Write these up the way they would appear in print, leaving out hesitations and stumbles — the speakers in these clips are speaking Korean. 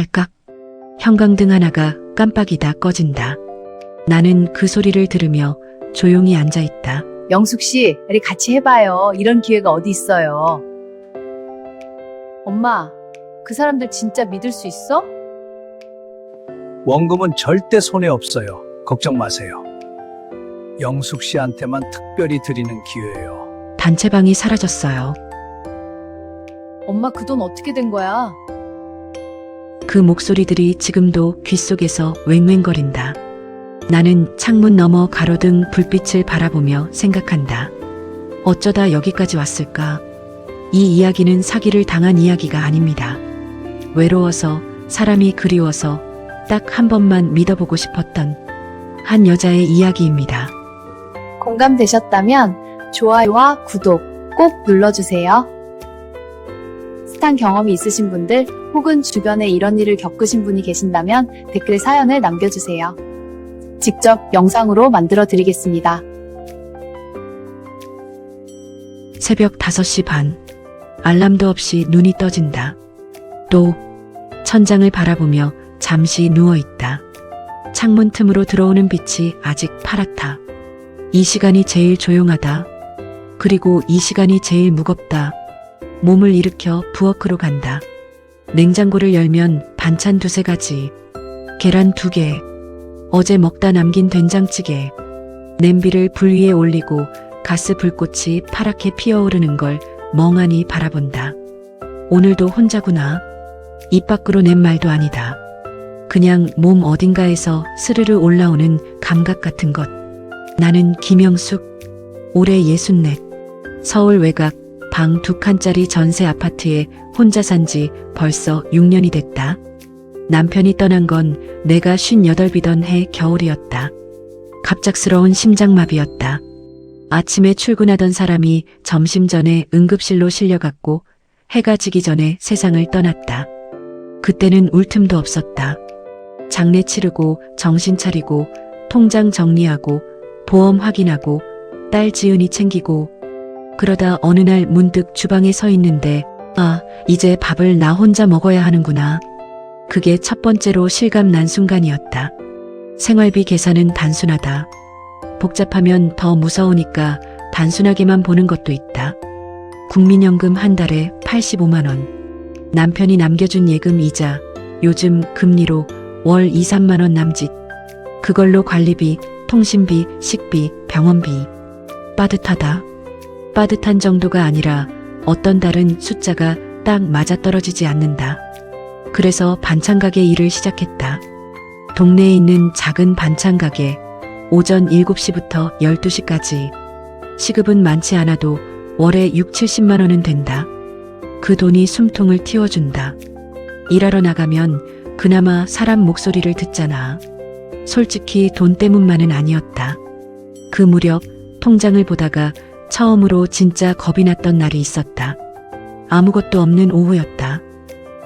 딸깍. 형광등 하나가 깜빡이다 꺼진다. 나는 그 소리를 들으며 조용히 앉아있다. 영숙 씨, 우리 같이 해봐요. 이런 기회가 어디 있어요. 엄마, 그 사람들 진짜 믿을 수 있어? 원금은 절대 손해 없어요. 걱정 마세요. 영숙 씨한테만 특별히 드리는 기회예요. 단체방이 사라졌어요. 엄마 그 돈 어떻게 된 거야? 그 목소리들이 지금도 귓속에서 웽웽거린다. 나는 창문 너머 가로등 불빛을 바라보며 생각한다. 어쩌다 여기까지 왔을까? 이 이야기는 사기를 당한 이야기가 아닙니다. 외로워서, 사람이 그리워서 딱 한 번만 믿어보고 싶었던 한 여자의 이야기입니다. 공감되셨다면 좋아요와 구독 꼭 눌러주세요. 스탄 경험이 있으신 분들 혹은 주변에 이런 일을 겪으신 분이 계신다면 댓글에 사연을 남겨주세요. 직접 영상으로 만들어 드리겠습니다. 새벽 5시 반. 알람도 없이 눈이 떠진다. 또 천장을 바라보며 잠시 누워있다. 창문 틈으로 들어오는 빛이 아직 파랗다. 이 시간이 제일 조용하다. 그리고 이 시간이 제일 무겁다. 몸을 일으켜 부엌으로 간다. 냉장고를 열면 반찬 2-3가지, 계란 2개, 어제 먹다 남긴 된장찌개, 냄비를 불 위에 올리고 가스 불꽃이 파랗게 피어오르는 걸 멍하니 바라본다. 오늘도 혼자구나. 입 밖으로 낸 말도 아니다. 그냥 몸 어딘가에서 스르르 올라오는 감각 같은 것. 나는 김영숙, 올해 64, 서울 외곽 방 2칸짜리 전세 아파트에 혼자 산 지 벌써 6년이 됐다. 남편이 떠난 건 내가 58이던 해 겨울이었다. 갑작스러운 심장마비였다. 아침에 출근하던 사람이 점심 전에 응급실로 실려갔고 해가 지기 전에 세상을 떠났다. 그때는 울 틈도 없었다. 장례 치르고 정신 차리고 통장 정리하고 보험 확인하고 딸 지은이 챙기고 그러다 어느 날 문득 주방에 서 있는데 아, 이제 밥을 나 혼자 먹어야 하는구나. 그게 첫 번째로 실감난 순간이었다. 생활비 계산은 단순하다. 복잡하면 더 무서우니까 단순하게만 보는 것도 있다. 국민연금 한 달에 85만 원. 남편이 남겨준 예금 이자, 요즘 금리로 월 2-3만 원 남짓. 그걸로 관리비, 통신비, 식비, 병원비. 빠듯하다. 빠듯한 정도가 아니라 어떤 달은 숫자가 딱 맞아떨어지지 않는다. 그래서 반찬가게 일을 시작했다. 동네에 있는 작은 반찬가게, 오전 7시부터 12시까지. 시급은 많지 않아도 월에 6-70만 원은 된다. 그 돈이 숨통을 틔워준다. 일하러 나가면 그나마 사람 목소리를 듣잖아. 솔직히 돈 때문만은 아니었다. 그 무렵 통장을 보다가 처음으로 진짜 겁이 났던 날이 있었다. 아무것도 없는 오후였다.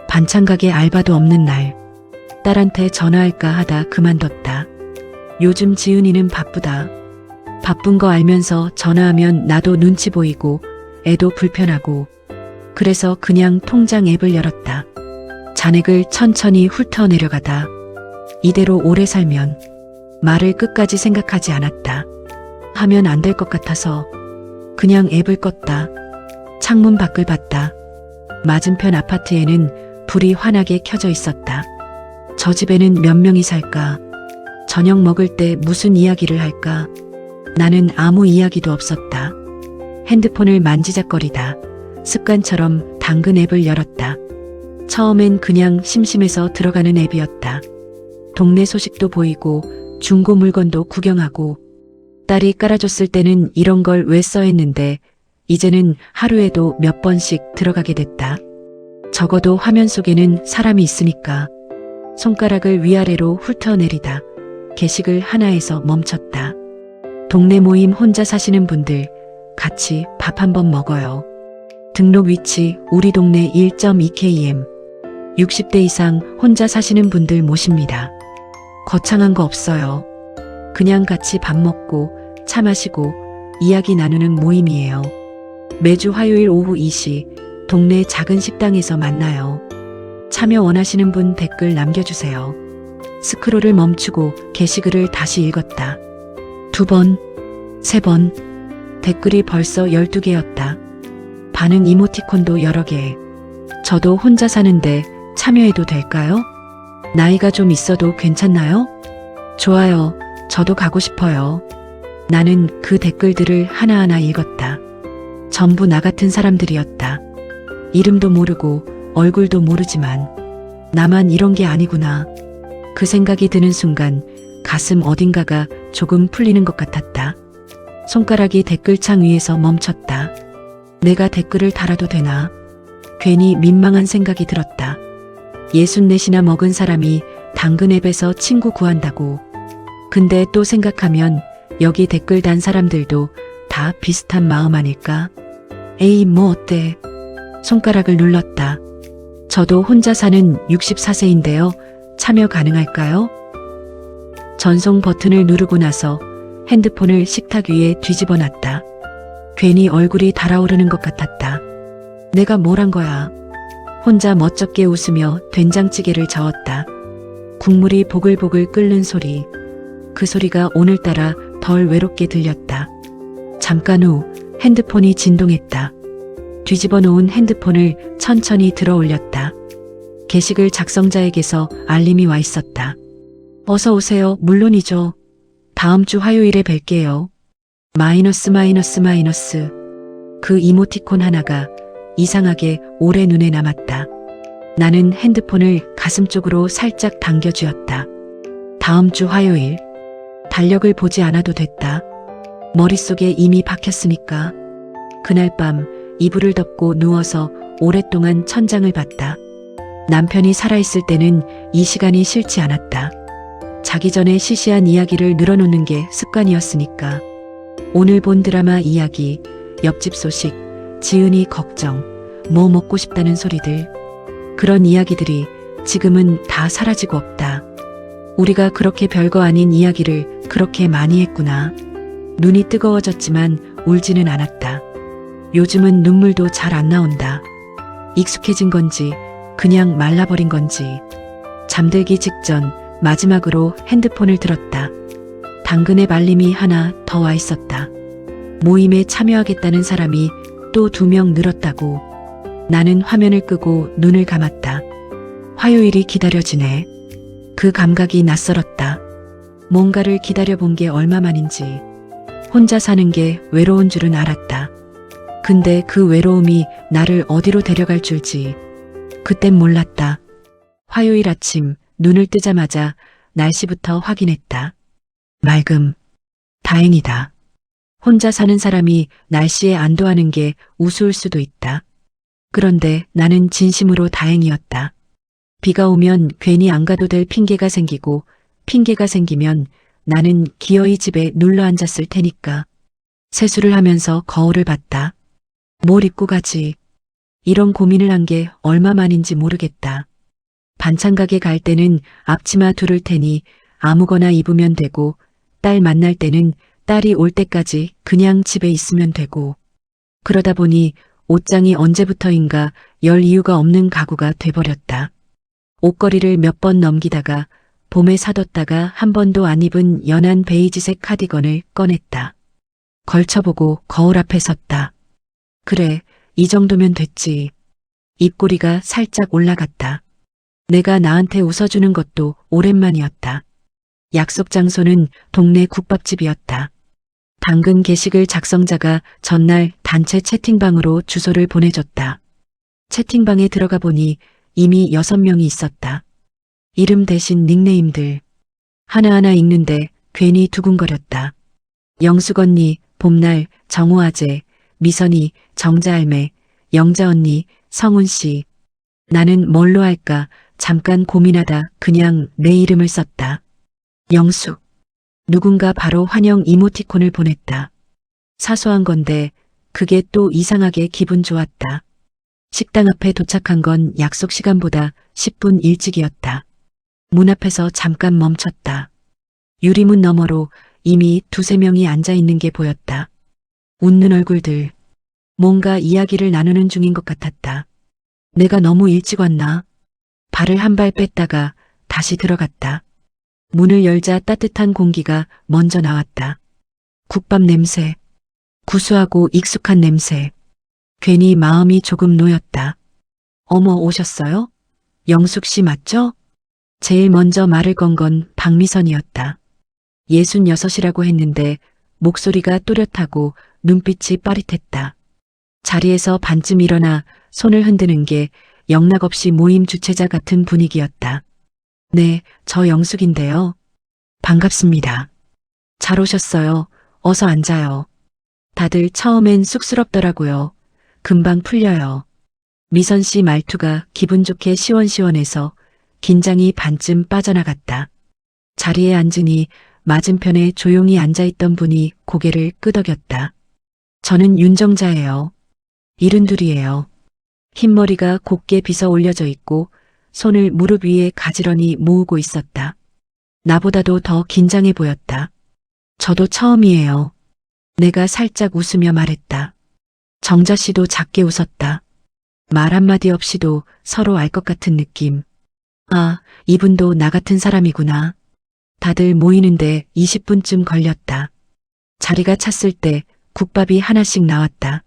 반찬가게 알바도 없는 날. 딸한테 전화할까 하다 그만뒀다. 요즘 지은이는 바쁘다. 바쁜 거 알면서 전화하면 나도 눈치 보이고 애도 불편하고 그래서 그냥 통장 앱을 열었다. 잔액을 천천히 훑어내려가다. 이대로 오래 살면 말을 끝까지 생각하지 않았다. 하면 안 될 것 같아서 그냥 앱을 껐다. 창문 밖을 봤다. 맞은편 아파트에는 불이 환하게 켜져 있었다. 저 집에는 몇 명이 살까? 저녁 먹을 때 무슨 이야기를 할까? 나는 아무 이야기도 없었다. 핸드폰을 만지작거리다. 습관처럼 당근 앱을 열었다. 처음엔 그냥 심심해서 들어가는 앱이었다. 동네 소식도 보이고 중고 물건도 구경하고 딸이 깔아줬을 때는 이런 걸 왜 써 했는데 이제는 하루에도 몇 번씩 들어가게 됐다. 적어도 화면 속에는 사람이 있으니까. 손가락을 위아래로 훑어내리다 게시글 하나에서 멈췄다. 동네 모임 혼자 사시는 분들 같이 밥 한번 먹어요. 등록 위치 우리 동네 1.2km. 60대 이상 혼자 사시는 분들 모십니다. 거창한 거 없어요. 그냥 같이 밥 먹고 차 마시고 이야기 나누는 모임이에요. 매주 화요일 오후 2시 동네 작은 식당에서 만나요. 참여 원하시는 분 댓글 남겨주세요. 스크롤을 멈추고 게시글을 다시 읽었다. 2번, 3번. 댓글이 벌써 12개였다. 반응 이모티콘도 여러 개. 저도 혼자 사는데 참여해도 될까요? 나이가 좀 있어도 괜찮나요? 좋아요. 저도 가고 싶어요. 나는 그 댓글들을 하나하나 읽었다. 전부 나 같은 사람들이었다. 이름도 모르고 얼굴도 모르지만 나만 이런 게 아니구나. 그 생각이 드는 순간 가슴 어딘가가 조금 풀리는 것 같았다. 손가락이 댓글창 위에서 멈췄다. 내가 댓글을 달아도 되나? 괜히 민망한 생각이 들었다. 64이나 먹은 사람이 당근 앱에서 친구 구한다고. 근데 또 생각하면 여기 댓글 단 사람들도 다 비슷한 마음 아닐까? 에이, 뭐 어때? 손가락을 눌렀다. 저도 혼자 사는 64세인데요. 참여 가능할까요? 전송 버튼을 누르고 나서 핸드폰을 식탁 위에 뒤집어 놨다. 괜히 얼굴이 달아오르는 것 같았다. 내가 뭘 한 거야? 혼자 멋쩍게 웃으며 된장찌개를 저었다. 국물이 보글보글 끓는 소리. 그 소리가 오늘따라 덜 외롭게 들렸다. 잠깐 후 핸드폰이 진동했다. 뒤집어 놓은 핸드폰을 천천히 들어 올렸다. 게시글 작성자에게서 알림이 와 있었다. 어서 오세요. 물론이죠. 다음 주 화요일에 뵐게요. 마이너스. 그 이모티콘 하나가 이상하게 오래 눈에 남았다. 나는 핸드폰을 가슴 쪽으로 살짝 당겨쥐었다. 다음 주 화요일. 달력을 보지 않아도 됐다. 머릿속에 이미 박혔으니까. 그날 밤 이불을 덮고 누워서 오랫동안 천장을 봤다. 남편이 살아있을 때는 이 시간이 싫지 않았다. 자기 전에 시시한 이야기를 늘어놓는 게 습관이었으니까. 오늘 본 드라마 이야기, 옆집 소식, 지은이 걱정, 뭐 먹고 싶다는 소리들. 그런 이야기들이 지금은 다 사라지고 없다. 우리가 그렇게 별거 아닌 이야기를 그렇게 많이 했구나. 눈이 뜨거워졌지만 울지는 않았다. 요즘은 눈물도 잘 안 나온다. 익숙해진 건지 그냥 말라버린 건지. 잠들기 직전 마지막으로 핸드폰을 들었다. 당근의 알림이 하나 더 와 있었다. 모임에 참여하겠다는 사람이 또 2명 늘었다고. 나는 화면을 끄고 눈을 감았다. 화요일이 기다려지네. 그 감각이 낯설었다. 뭔가를 기다려본 게 얼마만인지. 혼자 사는 게 외로운 줄은 알았다. 근데 그 외로움이 나를 어디로 데려갈 줄지 그땐 몰랐다. 화요일 아침 눈을 뜨자마자 날씨부터 확인했다. 맑음. 다행이다. 혼자 사는 사람이 날씨에 안도하는 게 우스울 수도 있다. 그런데 나는 진심으로 다행이었다. 비가 오면 괜히 안 가도 될 핑계가 생기고 핑계가 생기면 나는 기어이 집에 눌러 앉았을 테니까. 세수를 하면서 거울을 봤다. 뭘 입고 가지? 이런 고민을 한 게 얼마만인지 모르겠다. 반찬 가게 갈 때는 앞치마 두를 테니 아무거나 입으면 되고, 딸 만날 때는 딸이 올 때까지 그냥 집에 있으면 되고. 그러다 보니 옷장이 언제부터인가 열 이유가 없는 가구가 돼버렸다. 옷걸이를 몇 번 넘기다가 봄에 사뒀다가 한 번도 안 입은 연한 베이지색 카디건을 꺼냈다. 걸쳐보고 거울 앞에 섰다. 그래, 이 정도면 됐지. 입꼬리가 살짝 올라갔다. 내가 나한테 웃어주는 것도 오랜만이었다. 약속 장소는 동네 국밥집이었다. 당근 게시글 작성자가 전날 단체 채팅방으로 주소를 보내줬다. 채팅방에 들어가 보니 이미 6명이 있었다. 이름 대신 닉네임들. 하나하나 읽는데 괜히 두근거렸다. 영숙 언니, 봄날, 정호 아재, 미선이, 정자알매, 영자 언니, 성훈 씨. 나는 뭘로 할까 잠깐 고민하다 그냥 내 이름을 썼다. 영숙. 누군가 바로 환영 이모티콘을 보냈다. 사소한 건데 그게 또 이상하게 기분 좋았다. 식당 앞에 도착한 건 약속 시간보다 10분 일찍이었다. 문 앞에서 잠깐 멈췄다. 유리문 너머로 이미 2~3명이 앉아있는 게 보였다. 웃는 얼굴들. 뭔가 이야기를 나누는 중인 것 같았다. 내가 너무 일찍 왔나? 발을 한 발 뺐다가 다시 들어갔다. 문을 열자 따뜻한 공기가 먼저 나왔다. 국밥 냄새. 구수하고 익숙한 냄새. 괜히 마음이 조금 놓였다. 어머, 오셨어요? 영숙 씨 맞죠? 제일 먼저 말을 건 건 박미선이었다. 66이라고 했는데 목소리가 또렷하고 눈빛이 빠릿했다. 자리에서 반쯤 일어나 손을 흔드는 게 영락없이 모임 주최자 같은 분위기였다. 네, 저 영숙인데요. 반갑습니다. 잘 오셨어요. 어서 앉아요. 다들 처음엔 쑥스럽더라고요. 금방 풀려요. 미선 씨 말투가 기분 좋게 시원시원해서 긴장이 반쯤 빠져나갔다. 자리에 앉으니 맞은편에 조용히 앉아있던 분이 고개를 끄덕였다. 저는 윤정자예요. 72이에요. 흰머리가 곱게 빗어 올려져 있고 손을 무릎 위에 가지런히 모으고 있었다. 나보다도 더 긴장해 보였다. 저도 처음이에요. 내가 살짝 웃으며 말했다. 정자 씨도 작게 웃었다. 말 한마디 없이도 서로 알 것 같은 느낌. 아, 이분도 나 같은 사람이구나. 다들 모이는데 20분쯤 걸렸다. 자리가 찼을 때 국밥이 하나씩 나왔다.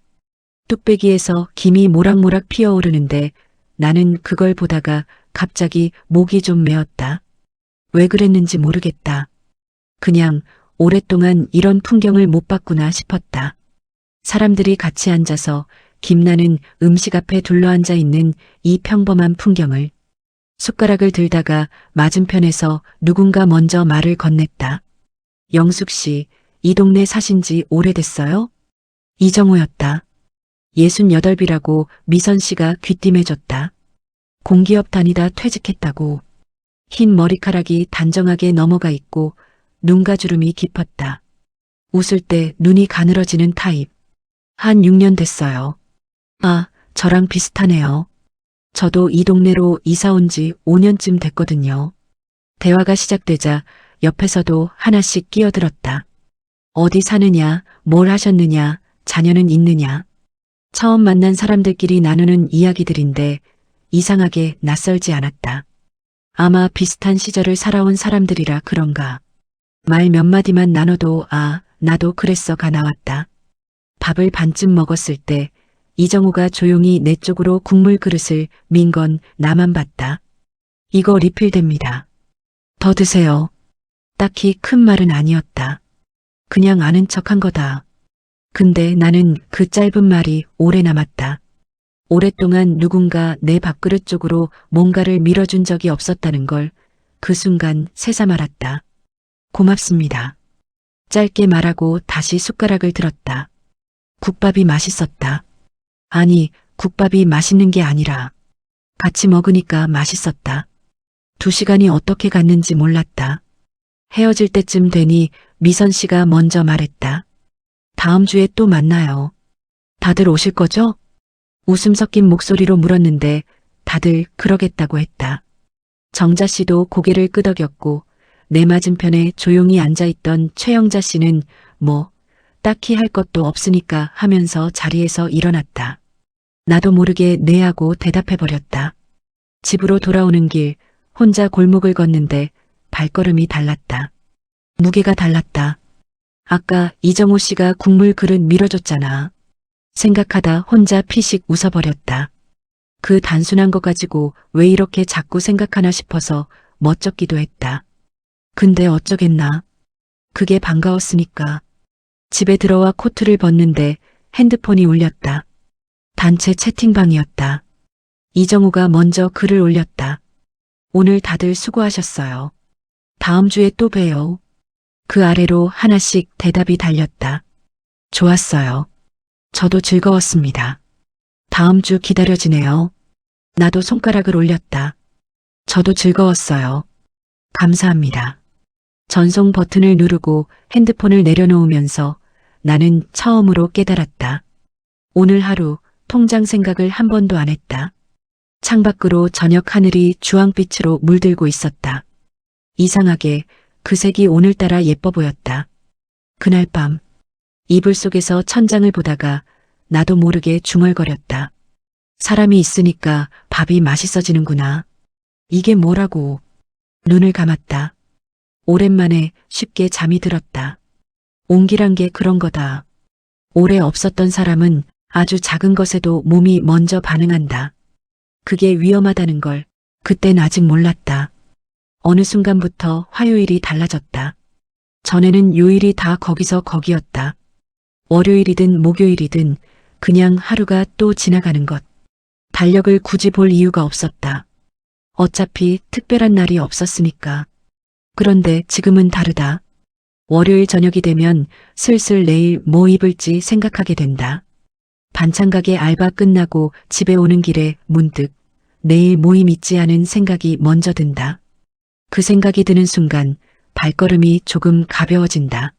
뚝배기에서 김이 모락모락 피어오르는데 나는 그걸 보다가 갑자기 목이 좀 메었다. 왜 그랬는지 모르겠다. 그냥 오랫동안 이런 풍경을 못 봤구나 싶었다. 사람들이 같이 앉아서 김나는 음식 앞에 둘러앉아 있는 이 평범한 풍경을. 숟가락을 들다가 맞은편에서 누군가 먼저 말을 건넸다. 영숙 씨, 이 동네 사신 지 오래됐어요? 이정호였다. 68이라고 미선 씨가 귀띔해줬다. 공기업 다니다 퇴직했다고. 흰 머리카락이 단정하게 넘어가 있고 눈가 주름이 깊었다. 웃을 때 눈이 가늘어지는 타입. 한 6년 됐어요. 아, 저랑 비슷하네요. 저도 이 동네로 이사 온 지 5년쯤 됐거든요. 대화가 시작되자 옆에서도 하나씩 끼어들었다. 어디 사느냐, 뭘 하셨느냐, 자녀는 있느냐. 처음 만난 사람들끼리 나누는 이야기들인데 이상하게 낯설지 않았다. 아마 비슷한 시절을 살아온 사람들이라 그런가. 말 몇 마디만 나눠도 아, 나도 그랬어가 나왔다. 밥을 반쯤 먹었을 때 이정우가 조용히 내 쪽으로 국물 그릇을 민 건 나만 봤다. 이거 리필됩니다. 더 드세요. 딱히 큰 말은 아니었다. 그냥 아는 척한 거다. 근데 나는 그 짧은 말이 오래 남았다. 오랫동안 누군가 내 밥그릇 쪽으로 뭔가를 밀어준 적이 없었다는 걸 그 순간 새삼 알았다. 고맙습니다. 짧게 말하고 다시 숟가락을 들었다. 국밥이 맛있었다. 아니, 국밥이 맛있는 게 아니라 같이 먹으니까 맛있었다. 2시간이 어떻게 갔는지 몰랐다. 헤어질 때쯤 되니 미선 씨가 먼저 말했다. 다음 주에 또 만나요. 다들 오실 거죠? 웃음 섞인 목소리로 물었는데 다들 그러겠다고 했다. 정자 씨도 고개를 끄덕였고 내 맞은편에 조용히 앉아있던 최영자 씨는 뭐 딱히 할 것도 없으니까 하면서 자리에서 일어났다. 나도 모르게 네하고 대답해버렸다. 집으로 돌아오는 길 혼자 골목을 걷는데 발걸음이 달랐다. 무게가 달랐다. 아까 이정호 씨가 국물 그릇 밀어줬잖아. 생각하다 혼자 피식 웃어버렸다. 그 단순한 거 가지고 왜 이렇게 자꾸 생각하나 싶어서 멋쩍기도 했다. 근데 어쩌겠나. 그게 반가웠으니까. 집에 들어와 코트를 벗는데 핸드폰이 울렸다. 단체 채팅방이었다. 이정우가 먼저 글을 올렸다. 오늘 다들 수고하셨어요. 다음 주에 또 봬요. 그 아래로 하나씩 대답이 달렸다. 좋았어요. 저도 즐거웠습니다. 다음 주 기다려지네요. 나도 손가락을 올렸다. 저도 즐거웠어요. 감사합니다. 전송 버튼을 누르고 핸드폰을 내려놓으면서 나는 처음으로 깨달았다. 오늘 하루 통장 생각을 한 번도 안 했다. 창밖으로 저녁 하늘이 주황빛으로 물들고 있었다. 이상하게 그 색이 오늘따라 예뻐 보였다. 그날 밤 이불 속에서 천장을 보다가 나도 모르게 중얼거렸다. 사람이 있으니까 밥이 맛있어지는구나. 이게 뭐라고. 눈을 감았다. 오랜만에 쉽게 잠이 들었다. 온기란 게 그런 거다. 오래 없었던 사람은 아주 작은 것에도 몸이 먼저 반응한다. 그게 위험하다는 걸 그땐 아직 몰랐다. 어느 순간부터 화요일이 달라졌다. 전에는 요일이 다 거기서 거기였다. 월요일이든 목요일이든 그냥 하루가 또 지나가는 것. 달력을 굳이 볼 이유가 없었다. 어차피 특별한 날이 없었으니까. 그런데 지금은 다르다. 월요일 저녁이 되면 슬슬 내일 뭐 입을지 생각하게 된다. 반찬 가게 알바 끝나고 집에 오는 길에 문득 내일 모임 있지 않은 생각이 먼저 든다. 그 생각이 드는 순간 발걸음이 조금 가벼워진다.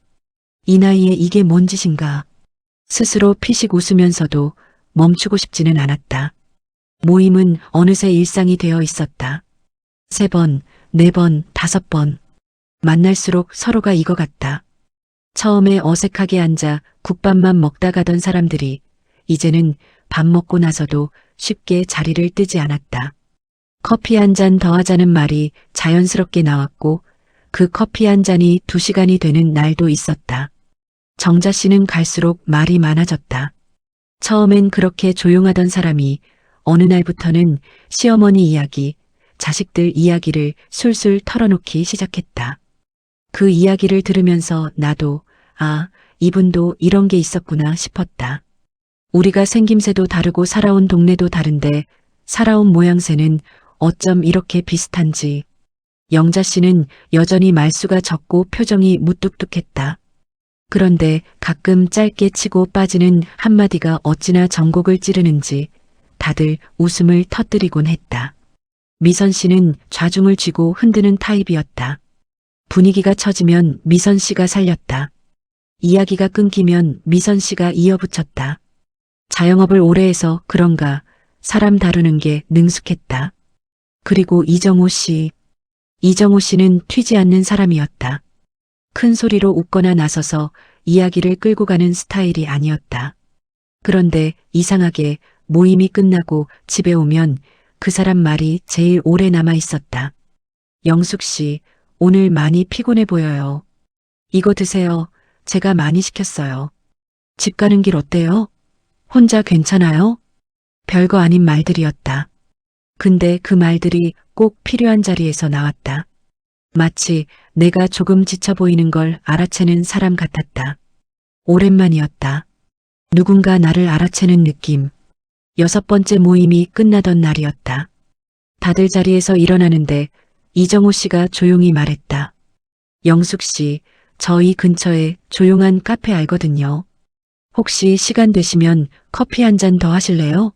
이 나이에 이게 뭔 짓인가. 스스로 피식 웃으면서도 멈추고 싶지는 않았다. 모임은 어느새 일상이 되어 있었다. 3번, 4번, 5번. 만날수록 서로가 익어갔다. 처음에 어색하게 앉아 국밥만 먹다 가던 사람들이 이제는 밥 먹고 나서도 쉽게 자리를 뜨지 않았다. 커피 한 잔 더 하자는 말이 자연스럽게 나왔고 그 커피 한 잔이 2시간이 되는 날도 있었다. 정자 씨는 갈수록 말이 많아졌다. 처음엔 그렇게 조용하던 사람이 어느 날부터는 시어머니 이야기, 자식들 이야기를 술술 털어놓기 시작했다. 그 이야기를 들으면서 나도 이분도 이런 게 있었구나 싶었다. 우리가 생김새도 다르고 살아온 동네도 다른데 살아온 모양새는 어쩜 이렇게 비슷한지. 영자 씨는 여전히 말수가 적고 표정이 무뚝뚝했다. 그런데 가끔 짧게 치고 빠지는 한마디가 어찌나 전곡을 찌르는지 다들 웃음을 터뜨리곤 했다. 미선 씨는 좌중을 쥐고 흔드는 타입이었다. 분위기가 처지면 미선 씨가 살렸다. 이야기가 끊기면 미선 씨가 이어붙였다. 자영업을 오래 해서 그런가 사람 다루는 게 능숙했다. 그리고 이정호 씨는 튀지 않는 사람이었다. 큰 소리로 웃거나 나서서 이야기를 끌고 가는 스타일이 아니었다. 그런데 이상하게 모임이 끝나고 집에 오면 그 사람 말이 제일 오래 남아 있었다. 영숙 씨, 오늘 많이 피곤해 보여요. 이거 드세요. 제가 많이 시켰어요. 집 가는 길 어때요? 혼자 괜찮아요? 별거 아닌 말들이었다. 근데 그 말들이 꼭 필요한 자리에서 나왔다. 마치 내가 조금 지쳐 보이는 걸 알아채는 사람 같았다. 오랜만이었다. 누군가 나를 알아채는 느낌. 6번째 모임이 끝나던 날이었다. 다들 자리에서 일어나는데 이정호 씨가 조용히 말했다. 영숙 씨, 저희 근처에 조용한 카페 알거든요. 혹시 시간 되시면 커피 한 잔 더 하실래요?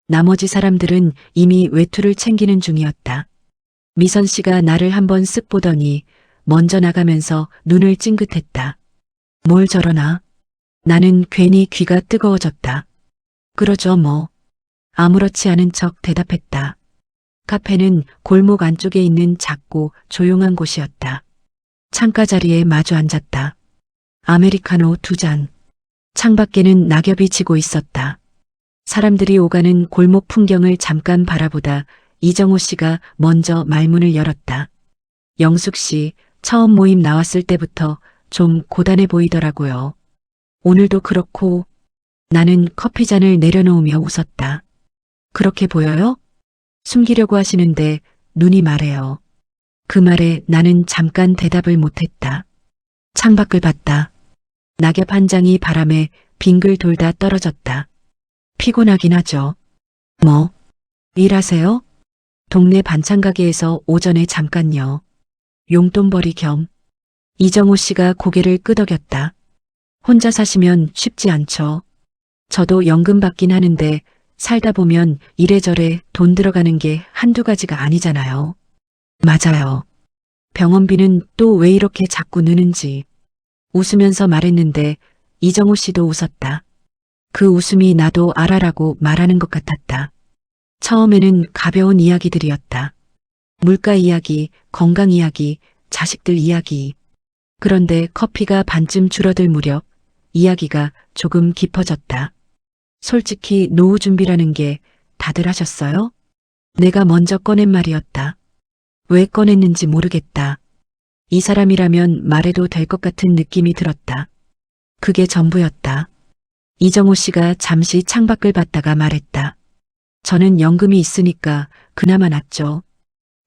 나머지 사람들은 이미 외투를 챙기는 중이었다. 미선 씨가 나를 한번 쓱 보더니 먼저 나가면서 눈을 찡긋했다. 뭘 저러나? 나는 괜히 귀가 뜨거워졌다. 그러죠 뭐. 아무렇지 않은 척 대답했다. 카페는 골목 안쪽에 있는 작고 조용한 곳이었다. 창가 자리에 마주 앉았다. 아메리카노 2잔. 창밖에는 낙엽이 지고 있었다. 사람들이 오가는 골목 풍경을 잠깐 바라보다 이정호 씨가 먼저 말문을 열었다. 영숙 씨, 처음 모임 나왔을 때부터 좀 고단해 보이더라고요. 오늘도 그렇고. 나는 커피잔을 내려놓으며 웃었다. 그렇게 보여요? 숨기려고 하시는데 눈이 말해요. 그 말에 나는 잠깐 대답을 못했다. 창밖을 봤다. 낙엽 한 장이 바람에 빙글 돌다 떨어졌다. 피곤하긴 하죠. 뭐? 일하세요? 동네 반찬 가게에서 오전에 잠깐요. 용돈벌이 겸. 이정호 씨가 고개를 끄덕였다. 혼자 사시면 쉽지 않죠. 저도 연금 받긴 하는데 살다 보면 이래저래 돈 들어가는 게 한두 가지가 아니잖아요. 맞아요. 병원비는 또 왜 이렇게 자꾸 느는지. 웃으면서 말했는데 이정호 씨도 웃었다. 그 웃음이 나도 알아라고 말하는 것 같았다. 처음에는 가벼운 이야기들이었다. 물가 이야기, 건강 이야기, 자식들 이야기. 그런데 커피가 반쯤 줄어들 무렵 이야기가 조금 깊어졌다. 솔직히 노후 준비라는 게 다들 하셨어요? 내가 먼저 꺼낸 말이었다. 왜 꺼냈는지 모르겠다. 이 사람이라면 말해도 될 것 같은 느낌이 들었다. 그게 전부였다. 이정호 씨가 잠시 창밖을 봤다가 말했다. 저는 연금이 있으니까 그나마 낫죠.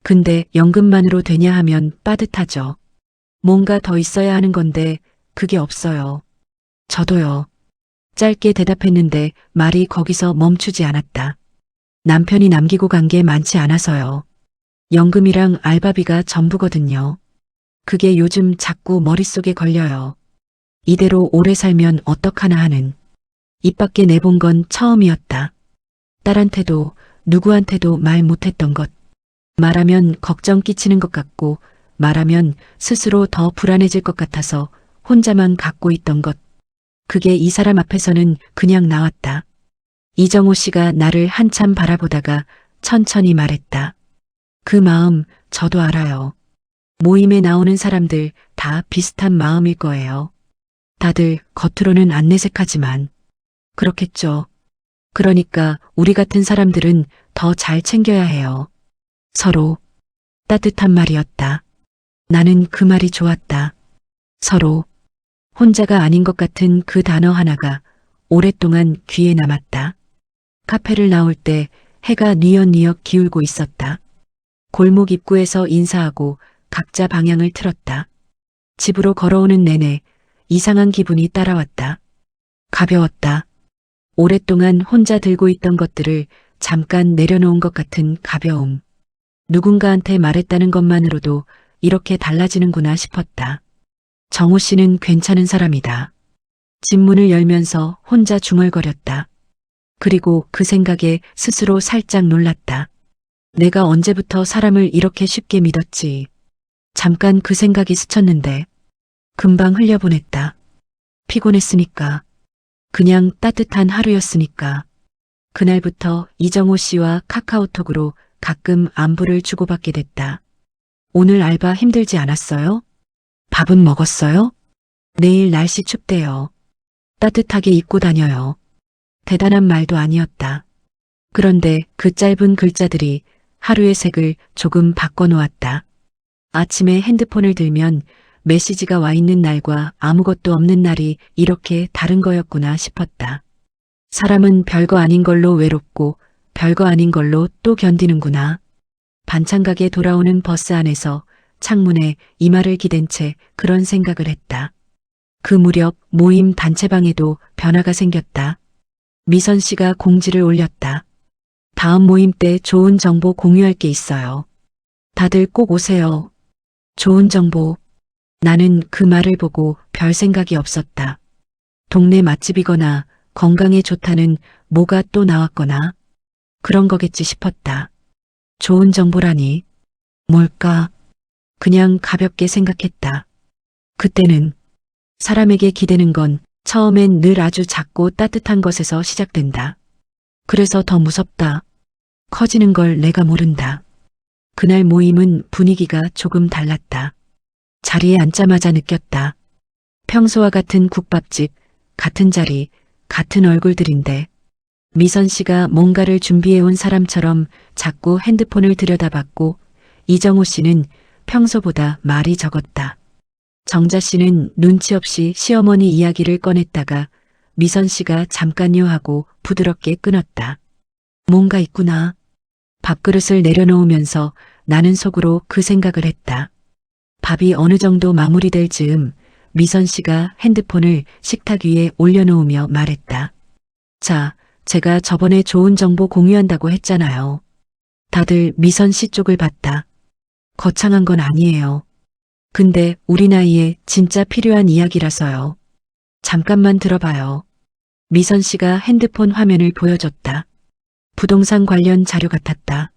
근데 연금만으로 되냐 하면 빠듯하죠. 뭔가 더 있어야 하는 건데 그게 없어요. 저도요. 짧게 대답했는데 말이 거기서 멈추지 않았다. 남편이 남기고 간 게 많지 않아서요. 연금이랑 알바비가 전부거든요. 그게 요즘 자꾸 머릿속에 걸려요. 이대로 오래 살면 어떡하나 하는. 입 밖에 내본 건 처음이었다. 딸한테도 누구한테도 말 못했던 것. 말하면 걱정 끼치는 것 같고 말하면 스스로 더 불안해질 것 같아서 혼자만 갖고 있던 것. 그게 이 사람 앞에서는 그냥 나왔다. 이정호 씨가 나를 한참 바라보다가 천천히 말했다. 그 마음 저도 알아요. 모임에 나오는 사람들 다 비슷한 마음일 거예요. 다들 겉으로는 안 내색하지만 그렇겠죠. 그러니까 우리 같은 사람들은 더 잘 챙겨야 해요. 서로. 따뜻한 말이었다. 나는 그 말이 좋았다. 서로. 혼자가 아닌 것 같은 그 단어 하나가 오랫동안 귀에 남았다. 카페를 나올 때 해가 뉘엿뉘엿 기울고 있었다. 골목 입구에서 인사하고 각자 방향을 틀었다. 집으로 걸어오는 내내 이상한 기분이 따라왔다. 가벼웠다. 오랫동안 혼자 들고 있던 것들을 잠깐 내려놓은 것 같은 가벼움. 누군가한테 말했다는 것만으로도 이렇게 달라지는구나 싶었다. 정호 씨는 괜찮은 사람이다. 집 문을 열면서 혼자 중얼거렸다. 그리고 그 생각에 스스로 살짝 놀랐다. 내가 언제부터 사람을 이렇게 쉽게 믿었지. 잠깐 그 생각이 스쳤는데 금방 흘려보냈다. 피곤했으니까. 그냥 따뜻한 하루였으니까. 그날부터 이정호 씨와 카카오톡으로 가끔 안부를 주고받게 됐다. 오늘 알바 힘들지 않았어요? 밥은 먹었어요? 내일 날씨 춥대요. 따뜻하게 입고 다녀요. 대단한 말도 아니었다. 그런데 그 짧은 글자들이 하루의 색을 조금 바꿔놓았다. 아침에 핸드폰을 들면 메시지가 와 있는 날과 아무것도 없는 날이 이렇게 다른 거였구나 싶었다. 사람은 별거 아닌 걸로 외롭고 별거 아닌 걸로 또 견디는구나. 반찬 가게 돌아오는 버스 안에서 창문에 이마를 기댄 채 그런 생각을 했다. 그 무렵 모임 단체방에도 변화가 생겼다. 미선 씨가 공지를 올렸다. 다음 모임 때 좋은 정보 공유할 게 있어요. 다들 꼭 오세요. 좋은 정보. 나는 그 말을 보고 별 생각이 없었다. 동네 맛집이거나 건강에 좋다는 뭐가 또 나왔거나 그런 거겠지 싶었다. 좋은 정보라니. 뭘까? 그냥 가볍게 생각했다. 그때는 사람에게 기대는 건 처음엔 늘 아주 작고 따뜻한 것에서 시작된다. 그래서 더 무섭다. 커지는 걸 내가 모른다. 그날 모임은 분위기가 조금 달랐다. 자리에 앉자마자 느꼈다. 평소와 같은 국밥집, 같은 자리, 같은 얼굴들인데 미선 씨가 뭔가를 준비해온 사람처럼 자꾸 핸드폰을 들여다봤고 이정호 씨는 평소보다 말이 적었다. 정자 씨는 눈치 없이 시어머니 이야기를 꺼냈다가 미선 씨가 잠깐요 하고 부드럽게 끊었다. 뭔가 있구나. 밥그릇을 내려놓으면서 나는 속으로 그 생각을 했다. 밥이 어느 정도 마무리될 즈음 미선 씨가 핸드폰을 식탁 위에 올려놓으며 말했다. 자, 제가 저번에 좋은 정보 공유한다고 했잖아요. 다들 미선 씨 쪽을 봤다. 거창한 건 아니에요. 근데 우리 나이에 진짜 필요한 이야기라서요. 잠깐만 들어봐요. 미선 씨가 핸드폰 화면을 보여줬다. 부동산 관련 자료 같았다.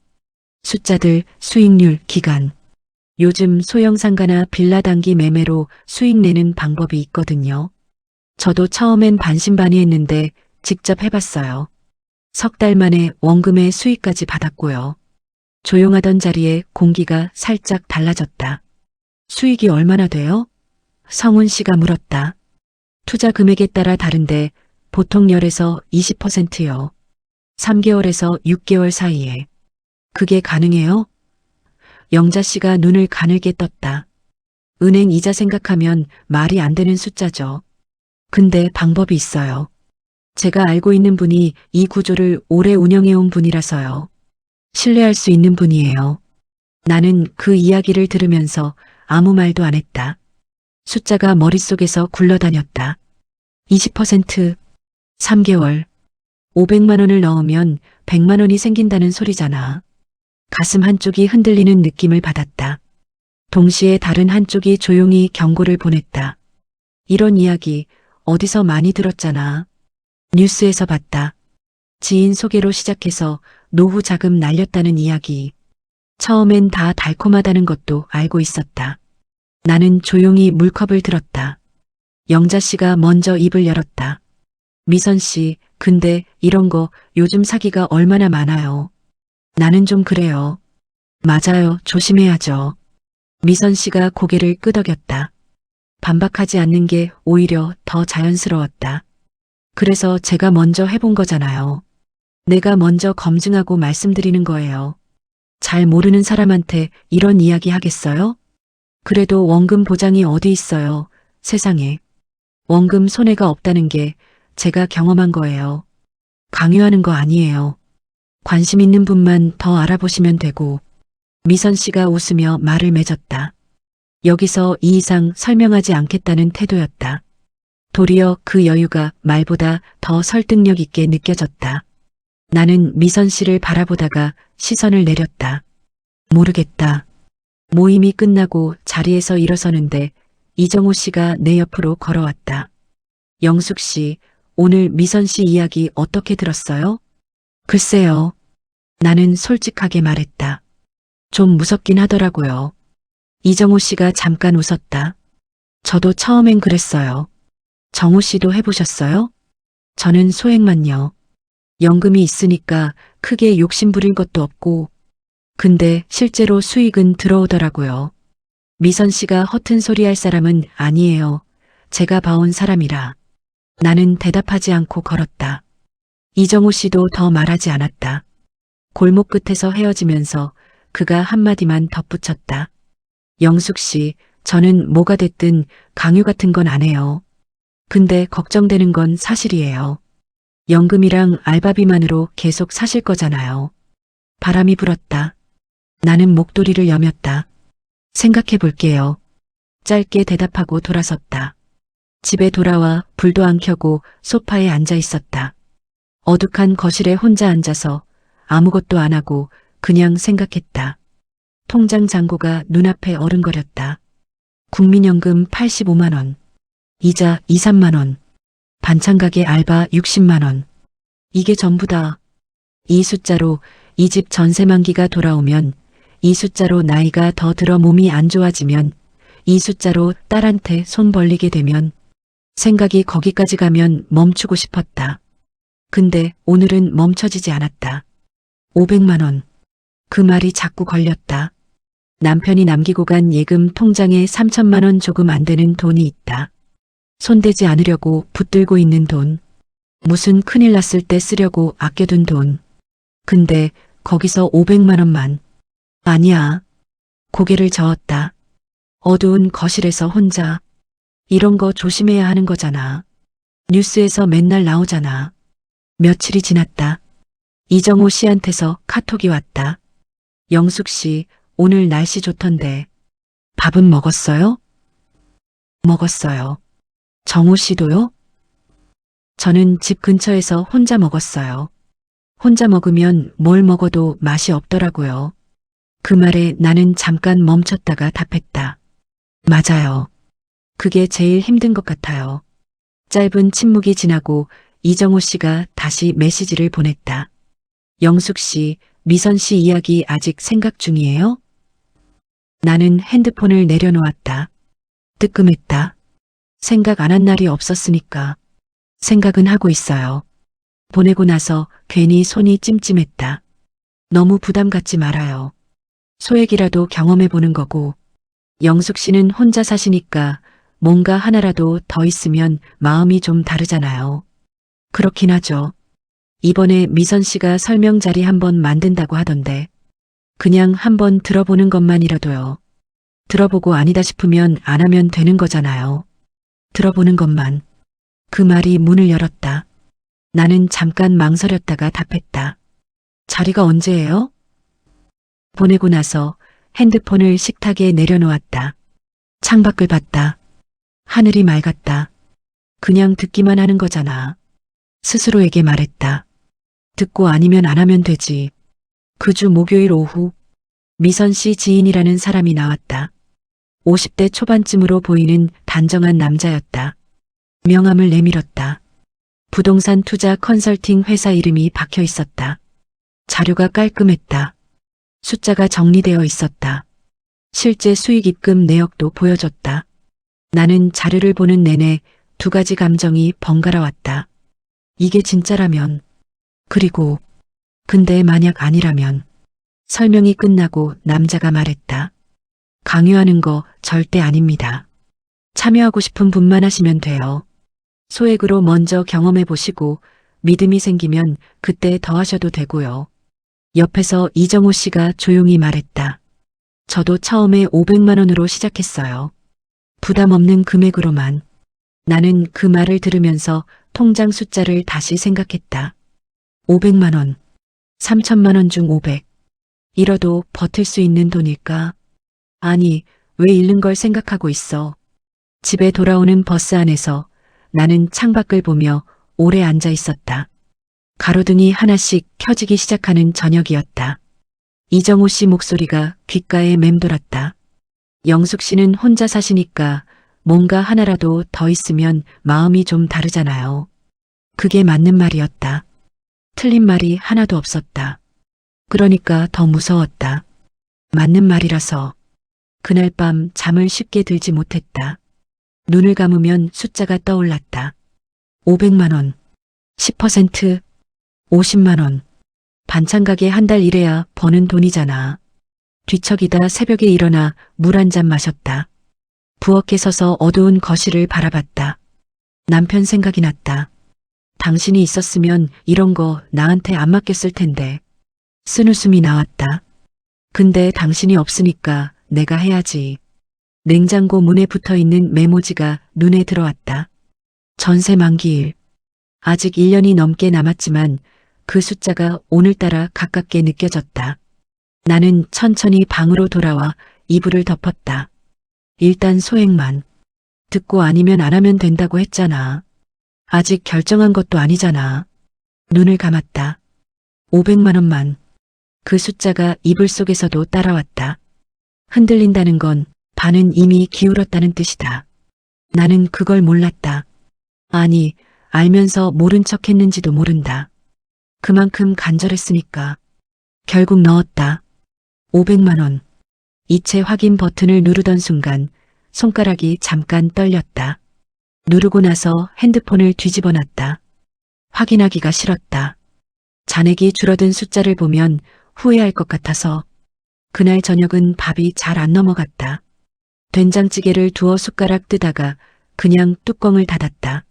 숫자들, 수익률, 기간. 요즘 소형 상가나 빌라 단기 매매로 수익 내는 방법이 있거든요. 저도 처음엔 반신반의했는데 직접 해봤어요. 석 달 만에 원금의 수익까지 받았고요. 조용하던 자리에 공기가 살짝 달라졌다. 수익이 얼마나 돼요? 성훈 씨가 물었다. 투자 금액에 따라 다른데 보통 10에서 20%요. 3개월에서 6개월 사이에. 그게 가능해요? 영자 씨가 눈을 가늘게 떴다. 은행 이자 생각하면 말이 안 되는 숫자죠. 근데 방법이 있어요. 제가 알고 있는 분이 이 구조를 오래 운영해온 분이라서요. 신뢰할 수 있는 분이에요. 나는 그 이야기를 들으면서 아무 말도 안 했다. 숫자가 머릿속에서 굴러다녔다. 20%, 3개월, 500만 원을 넣으면 100만 원이 생긴다는 소리잖아. 가슴 한쪽이 흔들리는 느낌을 받았다. 동시에 다른 한쪽이 조용히 경고를 보냈다. 이런 이야기 어디서 많이 들었잖아. 뉴스에서 봤다. 지인 소개로 시작해서 노후 자금 날렸다는 이야기. 처음엔 다 달콤하다는 것도 알고 있었다. 나는 조용히 물컵을 들었다. 영자 씨가 먼저 입을 열었다. 미선 씨, 근데 이런 거 요즘 사기가 얼마나 많아요. 나는 좀 그래요. 맞아요. 조심해야죠. 미선 씨가 고개를 끄덕였다. 반박하지 않는 게 오히려 더 자연스러웠다. 그래서 제가 먼저 해본 거잖아요. 내가 먼저 검증하고 말씀드리는 거예요. 잘 모르는 사람한테 이런 이야기 하겠어요? 그래도 원금 보장이 어디 있어요, 세상에. 원금 손해가 없다는 게 제가 경험한 거예요. 강요하는 거 아니에요. 관심 있는 분만 더 알아보시면 되고. 미선 씨가 웃으며 말을 맺었다. 여기서 이 이상 설명하지 않겠다는 태도였다. 도리어 그 여유가 말보다 더 설득력 있게 느껴졌다. 나는 미선 씨를 바라보다가 시선을 내렸다. 모르겠다. 모임이 끝나고 자리에서 일어서는데 이정호 씨가 내 옆으로 걸어왔다. 영숙 씨, 오늘 미선 씨 이야기 어떻게 들었어요? 글쎄요. 나는 솔직하게 말했다. 좀 무섭긴 하더라고요. 이정호 씨가 잠깐 웃었다. 저도 처음엔 그랬어요. 정호 씨도 해보셨어요? 저는 소액만요. 연금이 있으니까 크게 욕심 부릴 것도 없고, 근데 실제로 수익은 들어오더라고요. 미선 씨가 허튼 소리 할 사람은 아니에요. 제가 봐온 사람이라. 나는 대답하지 않고 걸었다. 이정호 씨도 더 말하지 않았다. 골목 끝에서 헤어지면서 그가 한마디만 덧붙였다. 영숙 씨, 저는 뭐가 됐든 강요 같은 건 안 해요. 근데 걱정되는 건 사실이에요. 연금이랑 알바비만으로 계속 사실 거잖아요. 바람이 불었다. 나는 목도리를 여몄다. 생각해 볼게요. 짧게 대답하고 돌아섰다. 집에 돌아와 불도 안 켜고 소파에 앉아 있었다. 어둑한 거실에 혼자 앉아서 아무것도 안 하고 그냥 생각했다. 통장 잔고가 눈앞에 어른거렸다. 국민연금 85만 원, 이자 2, 3만 원, 반찬 가게 알바 60만 원. 이게 전부다. 이 숫자로 이 집 전세 만기가 돌아오면, 이 숫자로 나이가 더 들어 몸이 안 좋아지면, 이 숫자로 딸한테 손 벌리게 되면, 생각이 거기까지 가면 멈추고 싶었다. 근데 오늘은 멈춰지지 않았다. 500만 원. 그 말이 자꾸 걸렸다. 남편이 남기고 간 예금 통장에 3천만 원 조금 안 되는 돈이 있다. 손대지 않으려고 붙들고 있는 돈. 무슨 큰일 났을 때 쓰려고 아껴둔 돈. 근데 거기서 500만 원만. 아니야. 고개를 저었다. 어두운 거실에서 혼자. 이런 거 조심해야 하는 거잖아. 뉴스에서 맨날 나오잖아. 며칠이 지났다. 이정호 씨한테서 카톡이 왔다. 영숙 씨, 오늘 날씨 좋던데. 밥은 먹었어요? 먹었어요. 정호 씨도요? 저는 집 근처에서 혼자 먹었어요. 혼자 먹으면 뭘 먹어도 맛이 없더라고요. 그 말에 나는 잠깐 멈췄다가 답했다. 맞아요. 그게 제일 힘든 것 같아요. 짧은 침묵이 지나고 이정호 씨가 다시 메시지를 보냈다. 영숙 씨, 미선 씨 이야기 아직 생각 중이에요? 나는 핸드폰을 내려놓았다. 뜨끔했다. 생각 안 한 날이 없었으니까. 생각은 하고 있어요. 보내고 나서 괜히 손이 찜찜했다. 너무 부담 갖지 말아요. 소액이라도 경험해보는 거고. 영숙 씨는 혼자 사시니까 뭔가 하나라도 더 있으면 마음이 좀 다르잖아요. 그렇긴 하죠. 이번에 미선 씨가 설명 자리 한번 만든다고 하던데. 그냥 한번 들어보는 것만이라도요. 들어보고 아니다 싶으면 안 하면 되는 거잖아요. 들어보는 것만. 그 말이 문을 열었다. 나는 잠깐 망설였다가 답했다. 자리가 언제예요? 보내고 나서 핸드폰을 식탁에 내려놓았다. 창밖을 봤다. 하늘이 맑았다. 그냥 듣기만 하는 거잖아. 스스로에게 말했다. 듣고 아니면 안 하면 되지. 그 주 목요일 오후 미선 씨 지인이라는 사람이 나왔다. 50대 초반쯤으로 보이는 단정한 남자였다. 명함을 내밀었다. 부동산 투자 컨설팅 회사 이름이 박혀 있었다. 자료가 깔끔했다. 숫자가 정리되어 있었다. 실제 수익 입금 내역도 보여줬다. 나는 자료를 보는 내내 두 가지 감정이 번갈아 왔다. 이게 진짜라면, 그리고 근데 만약 아니라면. 설명이 끝나고 남자가 말했다. 강요하는 거 절대 아닙니다. 참여하고 싶은 분만 하시면 돼요. 소액으로 먼저 경험해 보시고 믿음이 생기면 그때 더 하셔도 되고요. 옆에서 이정호 씨가 조용히 말했다. 저도 처음에 500만 원으로 시작했어요. 부담 없는 금액으로만. 나는 그 말을 들으면서 통장 숫자를 다시 생각했다. 500만 원, 3천만 원 중 500. 잃어도 버틸 수 있는 돈일까? 아니, 왜 잃는 걸 생각하고 있어? 집에 돌아오는 버스 안에서 나는 창밖을 보며 오래 앉아 있었다. 가로등이 하나씩 켜지기 시작하는 저녁이었다. 이정호 씨 목소리가 귓가에 맴돌았다. 영숙 씨는 혼자 사시니까 뭔가 하나라도 더 있으면 마음이 좀 다르잖아요. 그게 맞는 말이었다. 틀린 말이 하나도 없었다. 그러니까 더 무서웠다. 맞는 말이라서. 그날 밤 잠을 쉽게 들지 못했다. 눈을 감으면 숫자가 떠올랐다. 500만 원, 10%, 50만 원. 반찬 가게 한 달 일해야 버는 돈이잖아. 뒤척이다 새벽에 일어나 물 한 잔 마셨다. 부엌에 서서 어두운 거실을 바라봤다. 남편 생각이 났다. 당신이 있었으면 이런 거 나한테 안 맡겼을 텐데. 쓴웃음이 나왔다. 근데 당신이 없으니까 내가 해야지. 냉장고 문에 붙어있는 메모지가 눈에 들어왔다. 전세 만기일. 아직 1년이 넘게 남았지만 그 숫자가 오늘따라 가깝게 느껴졌다. 나는 천천히 방으로 돌아와 이불을 덮었다. 일단 소액만. 듣고 아니면 안 하면 된다고 했잖아. 아직 결정한 것도 아니잖아. 눈을 감았다. 500만 원만. 그 숫자가 이불 속에서도 따라왔다. 흔들린다는 건 반은 이미 기울었다는 뜻이다. 나는 그걸 몰랐다. 아니, 알면서 모른 척 했는지도 모른다. 그만큼 간절했으니까. 결국 넣었다. 500만 원. 이체 확인 버튼을 누르던 순간 손가락이 잠깐 떨렸다. 누르고 나서 핸드폰을 뒤집어 놨다. 확인하기가 싫었다. 잔액이 줄어든 숫자를 보면 후회할 것 같아서. 그날 저녁은 밥이 잘 안 넘어갔다. 된장찌개를 두어 숟가락 뜨다가 그냥 뚜껑을 닫았다.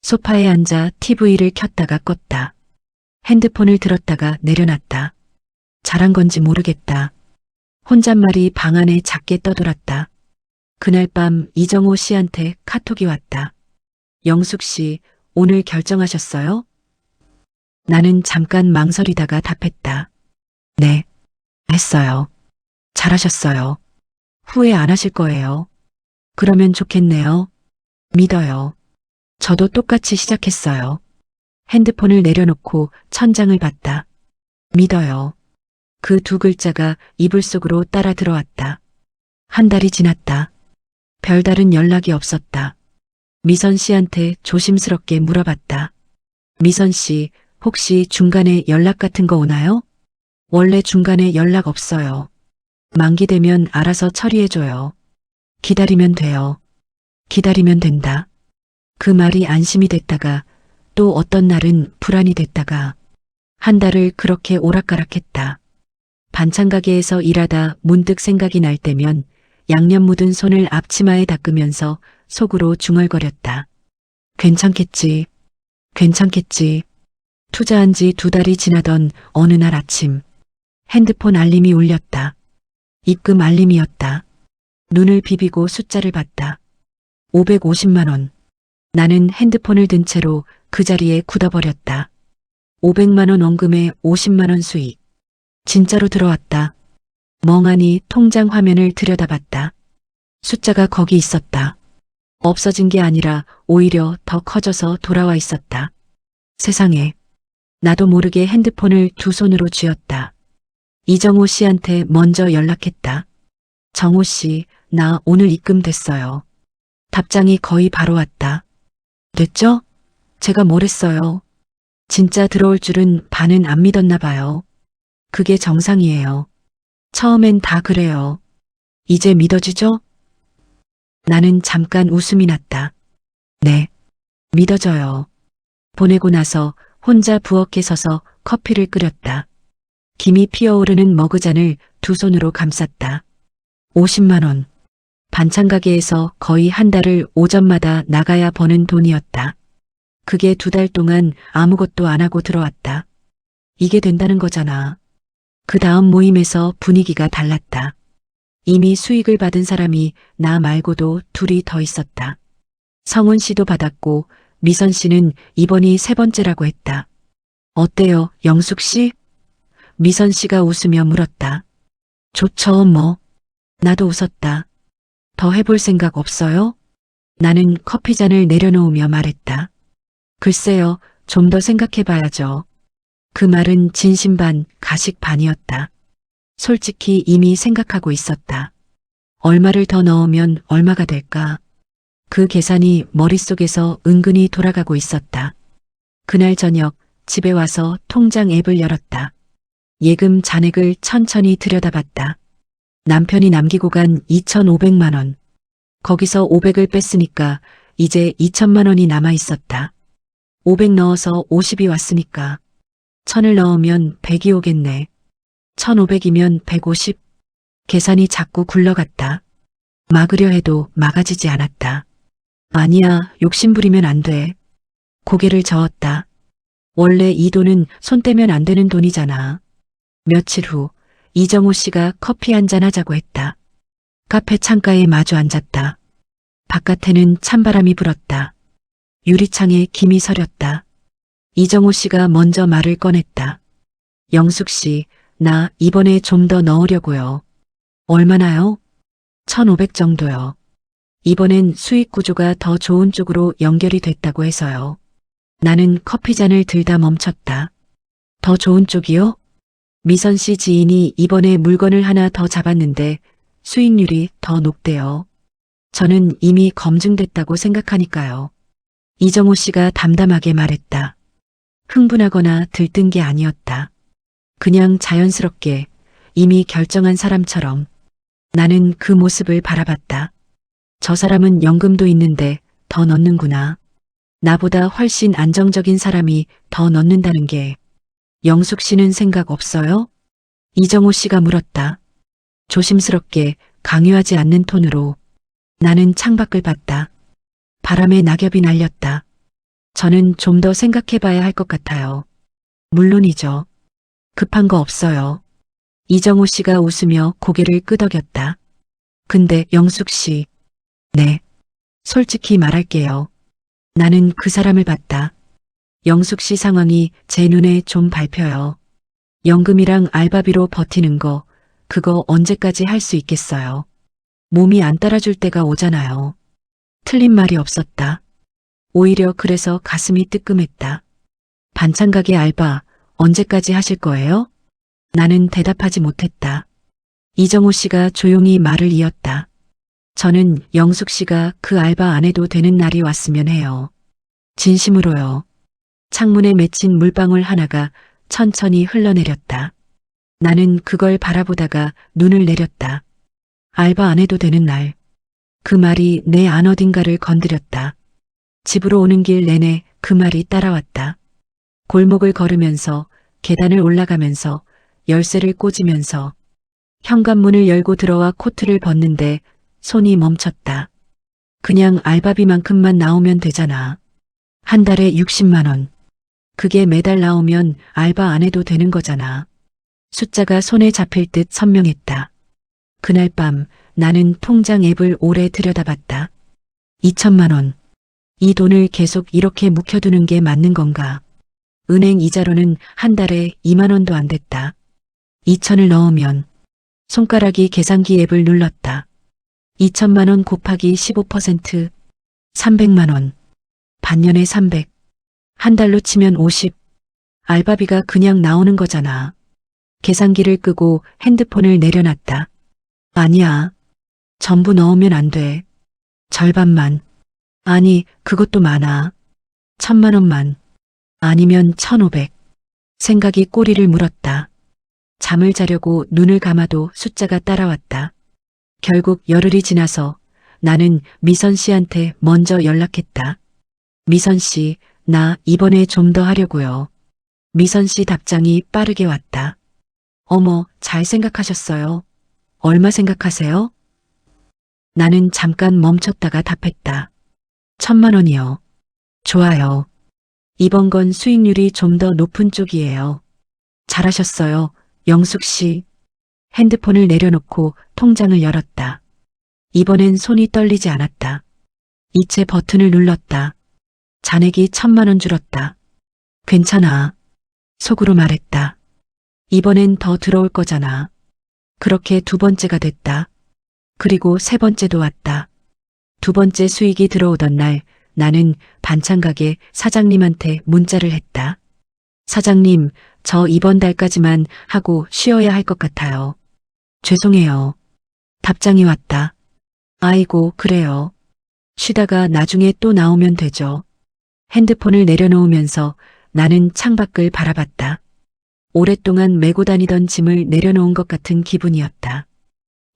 소파에 앉아 TV를 켰다가 껐다. 핸드폰을 들었다가 내려놨다. 잘한 건지 모르겠다. 혼잣말이 방 안에 작게 떠돌았다. 그날 밤 이정호 씨한테 카톡이 왔다. 영숙 씨, 오늘 결정하셨어요? 나는 잠깐 망설이다가 답했다. 네, 했어요. 잘하셨어요. 후회 안 하실 거예요. 그러면 좋겠네요. 믿어요. 저도 똑같이 시작했어요. 핸드폰을 내려놓고 천장을 봤다. 믿어요. 그 두 글자가 이불 속으로 따라 들어왔다. 한 달이 지났다. 별다른 연락이 없었다. 미선 씨한테 조심스럽게 물어봤다. 미선 씨, 혹시 중간에 연락 같은 거 오나요? 원래 중간에 연락 없어요. 만기되면 알아서 처리해줘요. 기다리면 돼요. 기다리면 된다. 그 말이 안심이 됐다가 또 어떤 날은 불안이 됐다가 한 달을 그렇게 오락가락했다. 반찬 가게에서 일하다 문득 생각이 날 때면 양념 묻은 손을 앞치마에 닦으면서 속으로 중얼거렸다. 괜찮겠지. 괜찮겠지. 투자한 지 2달이 지나던 어느 날 아침. 핸드폰 알림이 울렸다. 입금 알림이었다. 눈을 비비고 숫자를 봤다. 550만 원. 나는 핸드폰을 든 채로 그 자리에 굳어버렸다. 500만 원 원금에 50만 원 수익. 진짜로 들어왔다. 멍하니 통장 화면을 들여다봤다. 숫자가 거기 있었다. 없어진 게 아니라 오히려 더 커져서 돌아와 있었다. 세상에. 나도 모르게 핸드폰을 두 손으로 쥐었다. 이정호 씨한테 먼저 연락했다. 정호 씨, 나 오늘 입금됐어요. 답장이 거의 바로 왔다. 됐죠? 제가 뭘 했어요? 진짜 들어올 줄은 반은 안 믿었나 봐요. 그게 정상이에요. 처음엔 다 그래요. 이제 믿어지죠? 나는 잠깐 웃음이 났다. 네, 믿어져요. 보내고 나서 혼자 부엌에 서서 커피를 끓였다. 김이 피어오르는 머그잔을 두 손으로 감쌌다. 50만 원. 반찬 가게에서 거의 한 달을 오전마다 나가야 버는 돈이었다. 그게 2달 동안 아무것도 안 하고 들어왔다. 이게 된다는 거잖아. 그 다음 모임에서 분위기가 달랐다. 이미 수익을 받은 사람이 나 말고도 둘이 더 있었다. 성훈 씨도 받았고 미선 씨는 이번이 3번째라고 했다. 어때요, 영숙 씨? 미선 씨가 웃으며 물었다. 좋죠, 뭐. 나도 웃었다. 더 해볼 생각 없어요? 나는 커피잔을 내려놓으며 말했다. 글쎄요, 좀 더 생각해봐야죠. 그 말은 진심 반, 가식 반이었다. 솔직히 이미 생각하고 있었다. 얼마를 더 넣으면 얼마가 될까? 그 계산이 머릿속에서 은근히 돌아가고 있었다. 그날 저녁 집에 와서 통장 앱을 열었다. 예금 잔액을 천천히 들여다봤다. 남편이 남기고 간 2,500만 원. 거기서 500을 뺐으니까 이제 2천만 원이 남아 있었다. 500 넣어서 50이 왔으니까 1000을 넣으면 100이 오겠네. 1500이면 150. 계산이 자꾸 굴러갔다. 막으려 해도 막아지지 않았다. 아니야, 욕심부리면 안 돼. 고개를 저었다. 원래 이 돈은 손 떼면 안 되는 돈이잖아. 며칠 후 이정호 씨가 커피 한잔 하자고 했다. 카페 창가에 마주 앉았다. 바깥에는 찬바람이 불었다. 유리창에 김이 서렸다. 이정호 씨가 먼저 말을 꺼냈다. 영숙 씨, 나 이번에 좀 더 넣으려고요. 얼마나요? 1,500 정도요. 이번엔 수익 구조가 더 좋은 쪽으로 연결이 됐다고 해서요. 나는 커피잔을 들다 멈췄다. 더 좋은 쪽이요? 미선 씨 지인이 이번에 물건을 하나 더 잡았는데 수익률이 더 높대요. 저는 이미 검증됐다고 생각하니까요. 이정호 씨가 담담하게 말했다. 흥분하거나 들뜬 게 아니었다. 그냥 자연스럽게 이미 결정한 사람처럼 나는 그 모습을 바라봤다. 저 사람은 연금도 있는데 더 넣는구나. 나보다 훨씬 안정적인 사람이 더 넣는다는 게. 영숙 씨는 생각 없어요? 이정호 씨가 물었다. 조심스럽게 강요하지 않는 톤으로. 나는 창밖을 봤다. 바람에 낙엽이 날렸다. 저는 좀 더 생각해봐야 할 것 같아요. 물론이죠. 급한 거 없어요. 이정호 씨가 웃으며 고개를 끄덕였다. 근데 영숙 씨. 네. 솔직히 말할게요. 나는 그 사람을 봤다. 영숙 씨 상황이 제 눈에 좀 밟혀요. 연금이랑 알바비로 버티는 거, 그거 언제까지 할 수 있겠어요. 몸이 안 따라줄 때가 오잖아요. 틀린 말이 없었다. 오히려 그래서 가슴이 뜨끔했다. 반찬 가게 알바 언제까지 하실 거예요? 나는 대답하지 못했다. 이정호 씨가 조용히 말을 이었다. 저는 영숙 씨가 그 알바 안 해도 되는 날이 왔으면 해요. 진심으로요. 창문에 맺힌 물방울 하나가 천천히 흘러내렸다. 나는 그걸 바라보다가 눈을 내렸다. 알바 안 해도 되는 날. 그 말이 내 안 어딘가를 건드렸다. 집으로 오는 길 내내 그 말이 따라왔다. 골목을 걸으면서 계단을 올라가면서 열쇠를 꽂으면서 현관문을 열고 들어와 코트를 벗는데 손이 멈췄다. 그냥 알바비만큼만 나오면 되잖아. 한 달에 60만 원. 그게 매달 나오면 알바 안 해도 되는 거잖아. 숫자가 손에 잡힐 듯 선명했다. 그날 밤 나는 통장 앱을 오래 들여다봤다. 2천만 원. 이 돈을 계속 이렇게 묵혀두는 게 맞는 건가? 은행 이자로는 한 달에 2만 원도 안 됐다. 2천을 넣으면 손가락이 계산기 앱을 눌렀다. 2천만 원 곱하기 15% 300만 원. 반년에 300. 한 달로 치면 50. 알바비가 그냥 나오는 거잖아. 계산기를 끄고 핸드폰을 내려놨다. 아니야. 전부 넣으면 안 돼. 절반만. 아니, 그것도 많아. 1,000만 원만. 아니면 1,500. 생각이 꼬리를 물었다. 잠을 자려고 눈을 감아도 숫자가 따라왔다. 결국 열흘이 지나서 나는 미선 씨한테 먼저 연락했다. 미선 씨, 나 이번에 좀 더 하려고요. 미선 씨 답장이 빠르게 왔다. 어머, 잘 생각하셨어요. 얼마 생각하세요? 나는 잠깐 멈췄다가 답했다. 1,000만 원이요. 좋아요. 이번 건 수익률이 좀 더 높은 쪽이에요. 잘하셨어요, 영숙 씨. 핸드폰을 내려놓고 통장을 열었다. 이번엔 손이 떨리지 않았다. 이체 버튼을 눌렀다. 잔액이 1,000만 원 줄었다. 괜찮아. 속으로 말했다. 이번엔 더 들어올 거잖아. 그렇게 두 번째가 됐다. 그리고 세 번째도 왔다. 두 번째 수익이 들어오던 날 나는 반찬가게 사장님한테 문자를 했다. 사장님, 저 이번 달까지만 하고 쉬어야 할 것 같아요. 죄송해요. 답장이 왔다. 아이고, 그래요. 쉬다가 나중에 또 나오면 되죠. 핸드폰을 내려놓으면서 나는 창밖을 바라봤다. 오랫동안 메고 다니던 짐을 내려놓은 것 같은 기분이었다.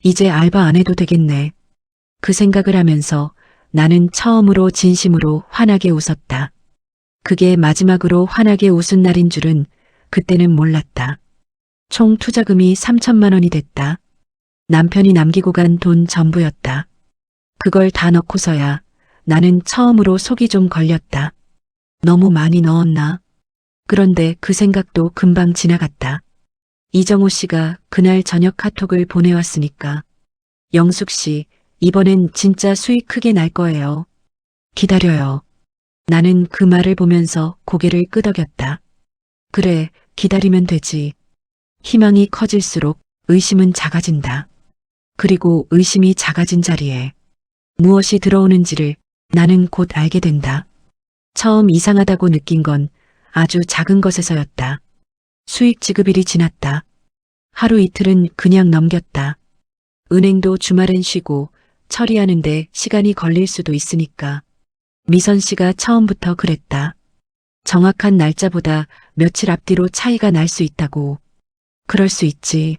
이제 알바 안 해도 되겠네. 그 생각을 하면서 나는 처음으로 진심으로 환하게 웃었다. 그게 마지막으로 환하게 웃은 날인 줄은 그때는 몰랐다. 총 투자금이 3천만 원이 됐다. 남편이 남기고 간 돈 전부였다. 그걸 다 넣고서야 나는 처음으로 속이 좀 걸렸다. 너무 많이 넣었나? 그런데 그 생각도 금방 지나갔다. 이정호 씨가 그날 저녁 카톡을 보내왔으니까. 영숙 씨, 이번엔 진짜 수익 크게 날 거예요. 기다려요. 나는 그 말을 보면서 고개를 끄덕였다. 그래, 기다리면 되지. 희망이 커질수록 의심은 작아진다. 그리고 의심이 작아진 자리에 무엇이 들어오는지를 나는 곧 알게 된다. 처음 이상하다고 느낀 건 아주 작은 것에서였다. 수익 지급일이 지났다. 하루 이틀은 그냥 넘겼다. 은행도 주말엔 쉬고 처리하는데 시간이 걸릴 수도 있으니까. 미선 씨가 처음부터 그랬다. 정확한 날짜보다 며칠 앞뒤로 차이가 날 수 있다고. 그럴 수 있지.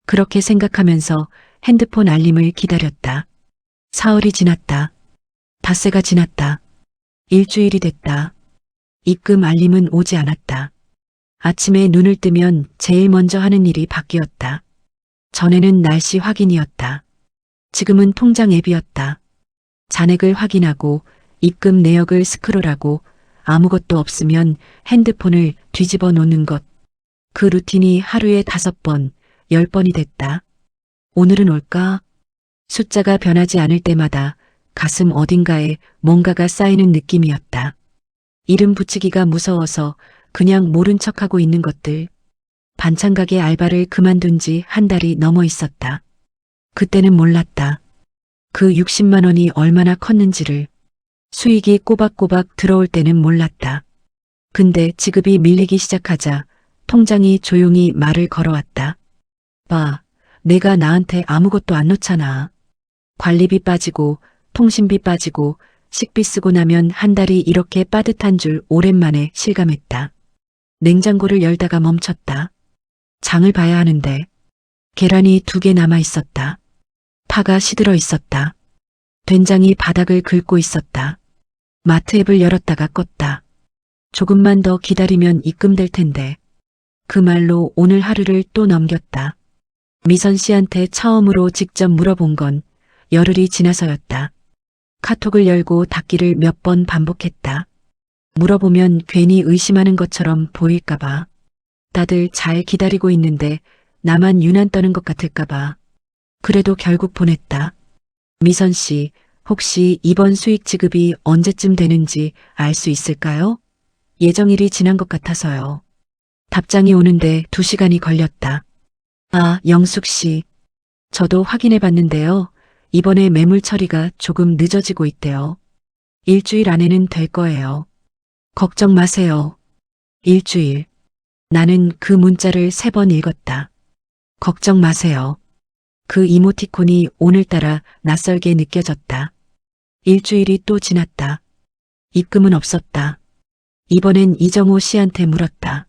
그렇게 생각하면서 핸드폰 알림을 기다렸다. 사흘이 지났다. 닷새가 지났다. 일주일이 됐다. 입금 알림은 오지 않았다. 아침에 눈을 뜨면 제일 먼저 하는 일이 바뀌었다. 전에는 날씨 확인이었다. 지금은 통장 앱이었다. 잔액을 확인하고 입금 내역을 스크롤하고 아무것도 없으면 핸드폰을 뒤집어 놓는 것. 그 루틴이 하루에 5번, 10번이 됐다. 오늘은 올까? 숫자가 변하지 않을 때마다 가슴 어딘가에 뭔가가 쌓이는 느낌이었다. 이름 붙이기가 무서워서 그냥 모른 척하고 있는 것들. 반찬가게 알바를 그만둔 지 한 달이 넘어 있었다. 그때는 몰랐다. 그 60만 원이 얼마나 컸는지를. 수익이 꼬박꼬박 들어올 때는 몰랐다. 근데 지급이 밀리기 시작하자 통장이 조용히 말을 걸어왔다. 봐, 내가 나한테 아무것도 안 넣잖아. 관리비 빠지고 통신비 빠지고 식비 쓰고 나면 한 달이 이렇게 빠듯한 줄 오랜만에 실감했다. 냉장고를 열다가 멈췄다. 장을 봐야 하는데 계란이 2개 남아 있었다. 파가 시들어 있었다. 된장이 바닥을 긁고 있었다. 마트 앱을 열었다가 껐다. 조금만 더 기다리면 입금될 텐데. 그 말로 오늘 하루를 또 넘겼다. 미선 씨한테 처음으로 직접 물어본 건 열흘이 지나서였다. 카톡을 열고 닫기를 몇 번 반복했다. 물어보면 괜히 의심하는 것처럼 보일까봐. 다들 잘 기다리고 있는데 나만 유난 떠는 것 같을까봐. 그래도 결국 보냈다. 미선 씨, 혹시 이번 수익 지급이 언제쯤 되는지 알 수 있을까요? 예정일이 지난 것 같아서요. 답장이 오는데 2시간이 걸렸다. 아, 영숙 씨. 저도 확인해 봤는데요. 이번에 매물 처리가 조금 늦어지고 있대요. 일주일 안에는 될 거예요. 걱정 마세요. 일주일. 나는 그 문자를 3번 읽었다. 걱정 마세요. 그 이모티콘이 오늘따라 낯설게 느껴졌다. 일주일이 또 지났다. 입금은 없었다. 이번엔 이정호 씨한테 물었다.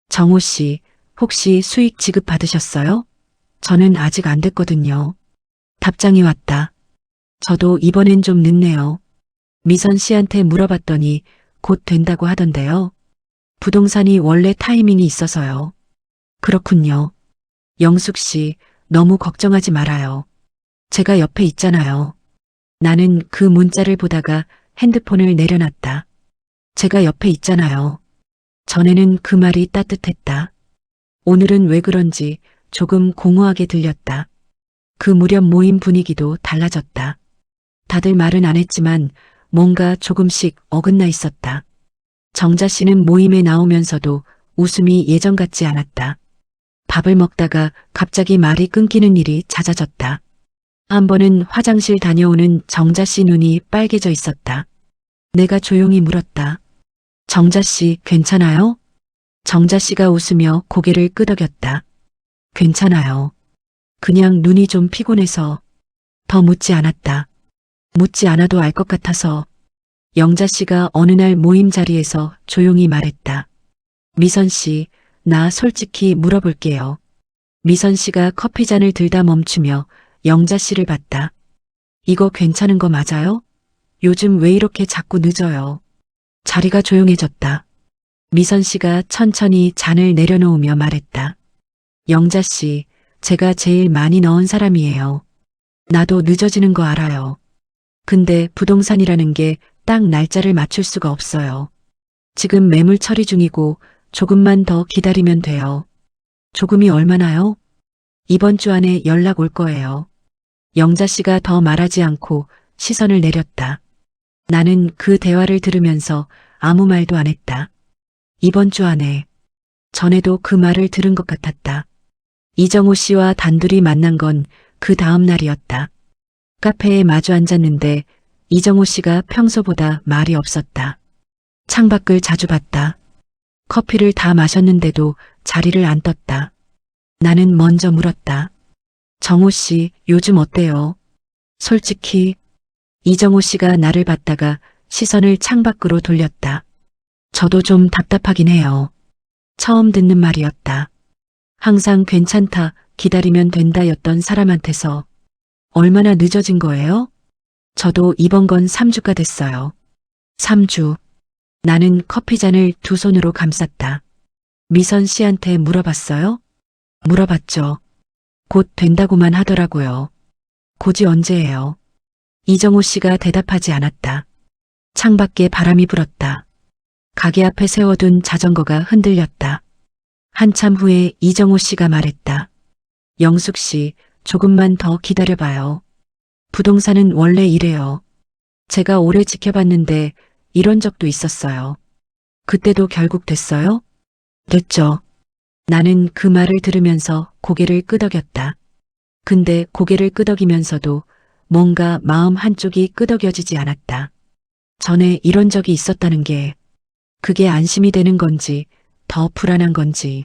정호 씨, 혹시 수익 지급 받으셨어요? 저는 아직 안 됐거든요. 답장이 왔다. 저도 이번엔 좀 늦네요. 미선 씨한테 물어봤더니 곧 된다고 하던데요. 부동산이 원래 타이밍이 있어서요. 그렇군요. 영숙 씨, 너무 걱정하지 말아요. 제가 옆에 있잖아요. 나는 그 문자를 보다가 핸드폰을 내려놨다. 제가 옆에 있잖아요. 전에는 그 말이 따뜻했다. 오늘은 왜 그런지 조금 공허하게 들렸다. 그 무렵 모임 분위기도 달라졌다. 다들 말은 안 했지만 뭔가 조금씩 어긋나 있었다. 정자 씨는 모임에 나오면서도 웃음이 예전 같지 않았다. 밥을 먹다가 갑자기 말이 끊기는 일이 잦아졌다. 한 번은 화장실 다녀오는 정자 씨 눈이 빨개져 있었다. 내가 조용히 물었다. 정자 씨 괜찮아요? 정자 씨가 웃으며 고개를 끄덕였다. 괜찮아요. 그냥 눈이 좀 피곤해서. 더 묻지 않았다. 묻지 않아도 알 것 같아서. 영자 씨가 어느 날 모임 자리에서 조용히 말했다. 미선 씨, 나 솔직히 물어볼게요. 미선 씨가 커피잔을 들다 멈추며 영자 씨를 봤다. 이거 괜찮은 거 맞아요? 요즘 왜 이렇게 자꾸 늦어요? 자리가 조용해졌다. 미선 씨가 천천히 잔을 내려놓으며 말했다. 영자 씨, 제가 제일 많이 넣은 사람이에요. 나도 늦어지는 거 알아요. 근데 부동산이라는 게 딱 날짜를 맞출 수가 없어요. 지금 매물 처리 중이고 조금만 더 기다리면 돼요. 조금이 얼마나요? 이번 주 안에 연락 올 거예요. 영자 씨가 더 말하지 않고 시선을 내렸다. 나는 그 대화를 들으면서 아무 말도 안 했다. 이번 주 안에. 전에도 그 말을 들은 것 같았다. 이정호 씨와 단둘이 만난 건 그 다음 날이었다. 카페에 마주 앉았는데 이정호 씨가 평소보다 말이 없었다. 창밖을 자주 봤다. 커피를 다 마셨는데도 자리를 안 떴다. 나는 먼저 물었다. 정호 씨, 요즘 어때요? 솔직히. 이정호 씨가 나를 봤다가 시선을 창밖으로 돌렸다. 저도 좀 답답하긴 해요. 처음 듣는 말이었다. 항상 괜찮다, 기다리면 된다였던 사람한테서 얼마나 늦어진 거예요? 저도 이번 건 3주가 됐어요. 3주. 나는 커피잔을 2손으로 감쌌다. 미선 씨한테 물어봤어요? 물어봤죠. 곧 된다고만 하더라고요. 곧이 언제예요? 이정호 씨가 대답하지 않았다. 창밖에 바람이 불었다. 가게 앞에 세워둔 자전거가 흔들렸다. 한참 후에 이정호 씨가 말했다. 영숙 씨, 조금만 더 기다려봐요. 부동산은 원래 이래요. 제가 오래 지켜봤는데 이런 적도 있었어요. 그때도 결국 됐어요? 됐죠. 나는 그 말을 들으면서 고개를 끄덕였다. 근데 고개를 끄덕이면서도 뭔가 마음 한쪽이 끄덕여지지 않았다. 전에 이런 적이 있었다는 게 그게 안심이 되는 건지 더 불안한 건지.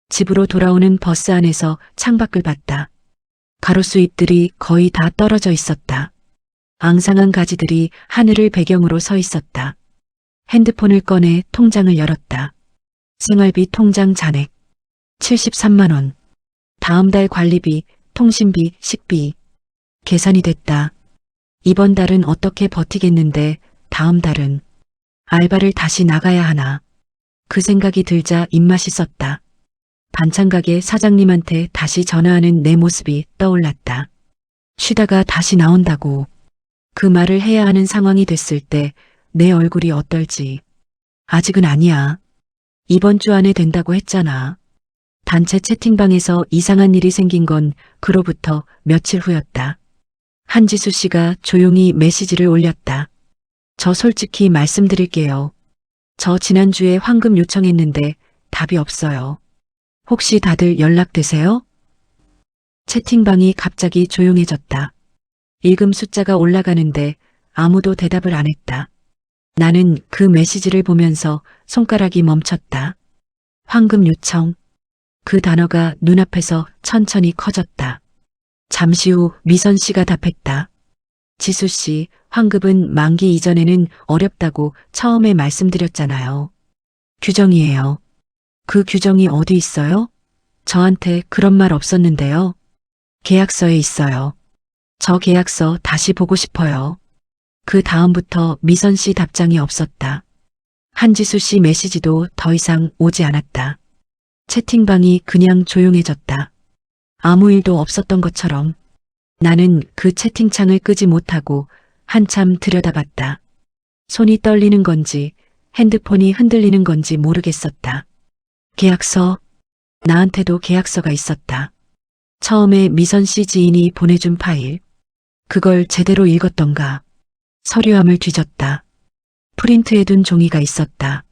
집으로 돌아오는 버스 안에서 창밖을 봤다. 가로수 잎들이 거의 다 떨어져 있었다. 앙상한 가지들이 하늘을 배경으로 서 있었다. 핸드폰을 꺼내 통장을 열었다. 생활비 통장 잔액 73만 원. 다음 달 관리비, 통신비, 식비. 계산이 됐다. 이번 달은 어떻게 버티겠는데 다음 달은 알바를 다시 나가야 하나. 그 생각이 들자 입맛이 썼다. 반찬 가게 사장님한테 다시 전화하는 내 모습이 떠올랐다. 쉬다가 다시 나온다고. 그 말을 해야 하는 상황이 됐을 때 내 얼굴이 어떨지. 아직은 아니야. 이번 주 안에 된다고 했잖아. 단체 채팅방에서 이상한 일이 생긴 건 그로부터 며칠 후였다. 한지수 씨가 조용히 메시지를 올렸다. 저 솔직히 말씀드릴게요. 저 지난주에 환급 요청했는데 답이 없어요. 혹시 다들 연락되세요? 채팅방이 갑자기 조용해졌다. 읽음 숫자가 올라가는데 아무도 대답을 안 했다. 나는 그 메시지를 보면서 손가락이 멈췄다. 환급 요청. 그 단어가 눈앞에서 천천히 커졌다. 잠시 후 미선 씨가 답했다. 지수 씨, 환급은 만기 이전에는 어렵다고 처음에 말씀드렸잖아요. 규정이에요. 그 규정이 어디 있어요? 저한테 그런 말 없었는데요. 계약서에 있어요. 저 계약서 다시 보고 싶어요. 그 다음부터 미선 씨 답장이 없었다. 한지수 씨 메시지도 더 이상 오지 않았다. 채팅방이 그냥 조용해졌다. 아무 일도 없었던 것처럼. 나는 그 채팅창을 끄지 못하고 한참 들여다봤다. 손이 떨리는 건지 핸드폰이 흔들리는 건지 모르겠었다. 계약서. 나한테도 계약서가 있었다. 처음에 미선 씨 지인이 보내준 파일. 그걸 제대로 읽었던가. 서류함을 뒤졌다. 프린트해둔 종이가 있었다.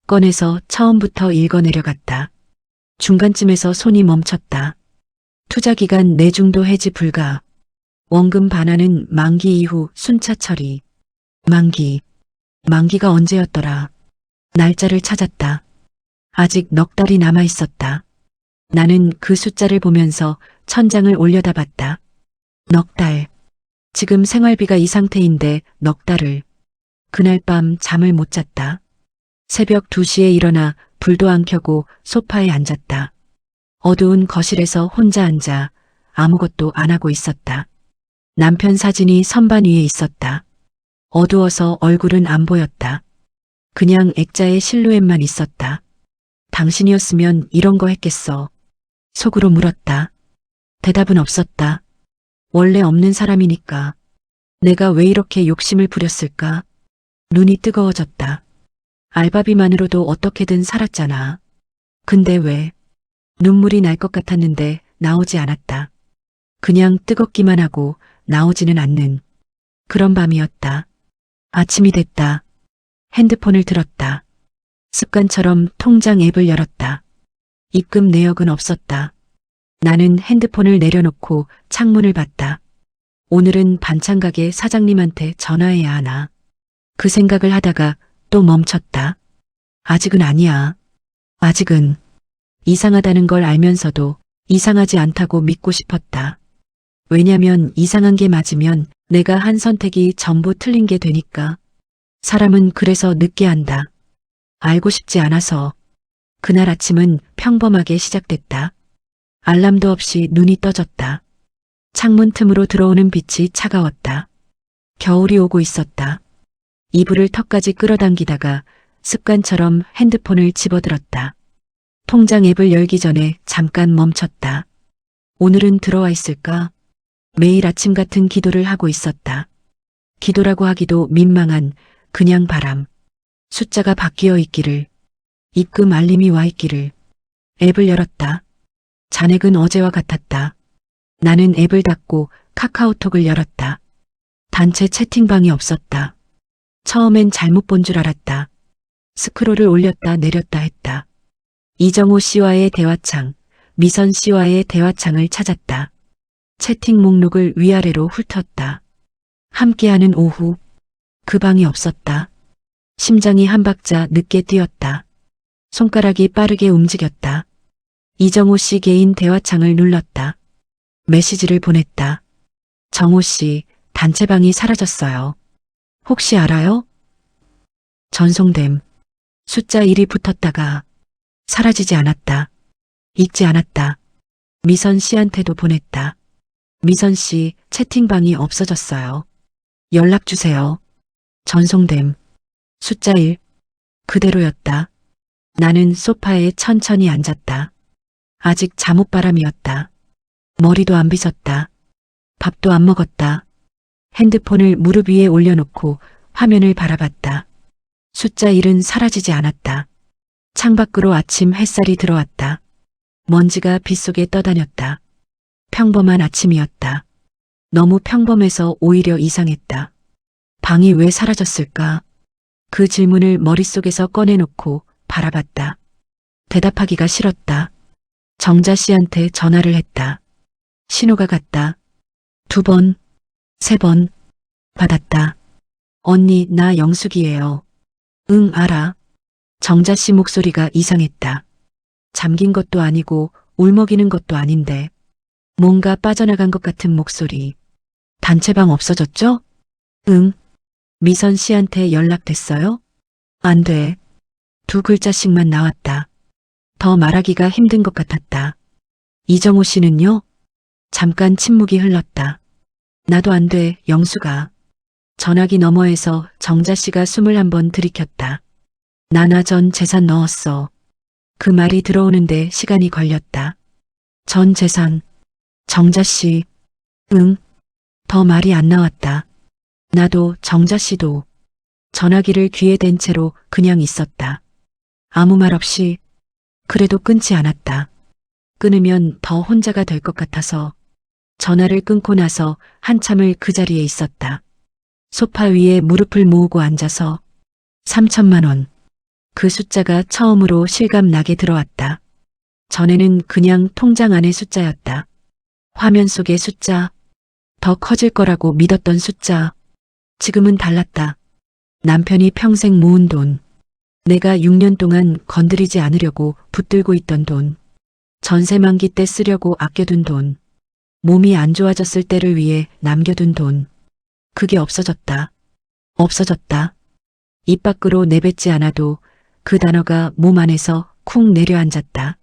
꺼내서 처음부터 읽어내려갔다. 중간쯤에서 손이 멈췄다. 투자기간 내중도 해지 불가. 원금 반환은 만기 이후 순차 처리. 만기가 언제였더라. 날짜를 찾았다. 아직 넉 달이 남아 있었다. 나는 그 숫자를 보면서 천장을 올려다봤다. 넉 달. 지금 생활비가 이 상태인데 넉 달을. 그날 밤 잠을 못 잤다. 새벽 2시에 일어나 불도 안 켜고 소파에 앉았다. 어두운 거실에서 혼자 앉아 아무것도 안 하고 있었다. 남편 사진이 선반 위에 있었다. 어두워서 얼굴은 안 보였다. 그냥 액자의 실루엣만 있었다. 당신이었으면 이런 거 했겠어. 속으로 물었다. 대답은 없었다. 원래 없는 사람이니까. 내가 왜 이렇게 욕심을 부렸을까? 눈이 뜨거워졌다. 알바비만으로도 어떻게든 살았잖아. 근데 왜? 눈물이 날 것 같았는데 나오지 않았다. 그냥 뜨겁기만 하고 나오지는 않는 그런 밤이었다. 아침이 됐다. 핸드폰을 들었다. 습관처럼 통장 앱을 열었다. 입금 내역은 없었다. 나는 핸드폰을 내려놓고 창문을 봤다. 오늘은 반찬가게 사장님한테 전화해야 하나. 그 생각을 하다가 또 멈췄다. 아직은 아니야. 아직은. 이상하다는 걸 알면서도 이상하지 않다고 믿고 싶었다. 왜냐면 이상한 게 맞으면 내가 한 선택이 전부 틀린 게 되니까. 사람은 그래서 늦게 한다. 알고 싶지 않아서. 그날 아침은 평범하게 시작됐다. 알람도 없이 눈이 떠졌다. 창문 틈으로 들어오는 빛이 차가웠다. 겨울이 오고 있었다. 이불을 턱까지 끌어당기다가 습관처럼 핸드폰을 집어들었다. 통장 앱을 열기 전에 잠깐 멈췄다. 오늘은 들어와 있을까? 매일 아침 같은 기도를 하고 있었다. 기도라고 하기도 민망한 그냥 바람. 숫자가 바뀌어 있기를. 입금 알림이 와 있기를. 앱을 열었다. 잔액은 어제와 같았다. 나는 앱을 닫고 카카오톡을 열었다. 단체 채팅방이 없었다. 처음엔 잘못 본 줄 알았다. 스크롤을 올렸다 내렸다 했다. 이정호 씨와의 대화창, 미선 씨와의 대화창을 찾았다. 채팅 목록을 위아래로 훑었다. 함께하는 오후. 그 방이 없었다. 심장이 한 박자 늦게 뛰었다. 손가락이 빠르게 움직였다. 이정호 씨 개인 대화창을 눌렀다. 메시지를 보냈다. 정호 씨, 단체방이 사라졌어요. 혹시 알아요? 전송됨. 숫자 1이 붙었다가 사라지지 않았다. 읽지 않았다. 미선 씨한테도 보냈다. 미선 씨, 채팅방이 없어졌어요. 연락 주세요. 전송됨. 숫자 1. 그대로였다. 나는 소파에 천천히 앉았다. 아직 잠옷바람이었다. 머리도 안 빗었다. 밥도 안 먹었다. 핸드폰을 무릎 위에 올려놓고 화면을 바라봤다. 숫자 1은 사라지지 않았다. 창밖으로 아침 햇살이 들어왔다. 먼지가 빗속에 떠다녔다. 평범한 아침이었다. 너무 평범해서 오히려 이상했다. 방이 왜 사라졌을까? 그 질문을 머릿속에서 꺼내놓고 바라봤다. 대답하기가 싫었다. 정자 씨한테 전화를 했다. 신호가 갔다. 2번, 3번 받았다. 언니, 나 영숙이에요. 응, 알아. 정자 씨 목소리가 이상했다. 잠긴 것도 아니고 울먹이는 것도 아닌데 뭔가 빠져나간 것 같은 목소리. 단체방 없어졌죠? 응. 미선 씨한테 연락됐어요? 안 돼. 2글자씩만 나왔다. 더 말하기가 힘든 것 같았다. 이정호 씨는요? 잠깐 침묵이 흘렀다. 나도 안 돼, 영수가. 전화기 너머에서 정자 씨가 숨을 한번 들이켰다. 나나 전 재산 넣었어. 그 말이 들어오는데 시간이 걸렸다. 전 재산. 정자 씨. 응. 더 말이 안 나왔다. 나도 정자 씨도. 전화기를 귀에 댄 채로 그냥 있었다. 아무 말 없이. 그래도 끊지 않았다. 끊으면 더 혼자가 될 것 같아서. 전화를 끊고 나서 한참을 그 자리에 있었다. 소파 위에 무릎을 모으고 앉아서 3천만 원. 그 숫자가 처음으로 실감나게 들어왔다. 전에는 그냥 통장 안의 숫자였다. 화면 속의 숫자, 더 커질 거라고 믿었던 숫자. 지금은 달랐다. 남편이 평생 모은 돈. 내가 6년 동안 건드리지 않으려고 붙들고 있던 돈. 전세 만기 때 쓰려고 아껴둔 돈. 몸이 안 좋아졌을 때를 위해 남겨둔 돈. 그게 없어졌다. 없어졌다. 입 밖으로 내뱉지 않아도 그 단어가 몸 안에서 쿵 내려앉았다.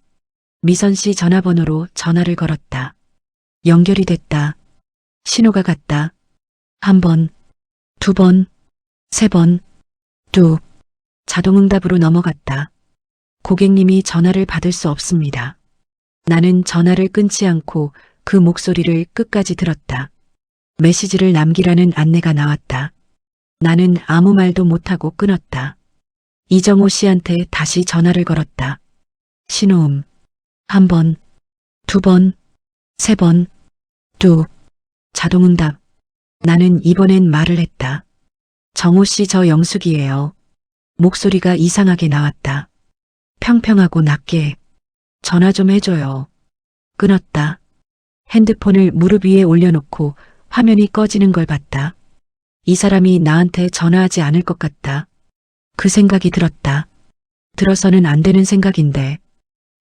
미선 씨 전화번호로 전화를 걸었다. 연결이 됐다. 신호가 갔다. 1번, 2번, 3번, 뚝. 자동응답으로 넘어갔다. 고객님이 전화를 받을 수 없습니다. 나는 전화를 끊지 않고 그 목소리를 끝까지 들었다. 메시지를 남기라는 안내가 나왔다. 나는 아무 말도 못하고 끊었다. 이정호 씨한테 다시 전화를 걸었다. 신호음. 1번, 2번, 3번, 뚝. 자동응답. 나는 이번엔 말을 했다. 정호 씨, 저 영숙이에요. 목소리가 이상하게 나왔다. 평평하고 낮게. 전화 좀 해줘요. 끊었다. 핸드폰을 무릎 위에 올려놓고 화면이 꺼지는 걸 봤다. 이 사람이 나한테 전화하지 않을 것 같다. 그 생각이 들었다. 들어서는 안 되는 생각인데.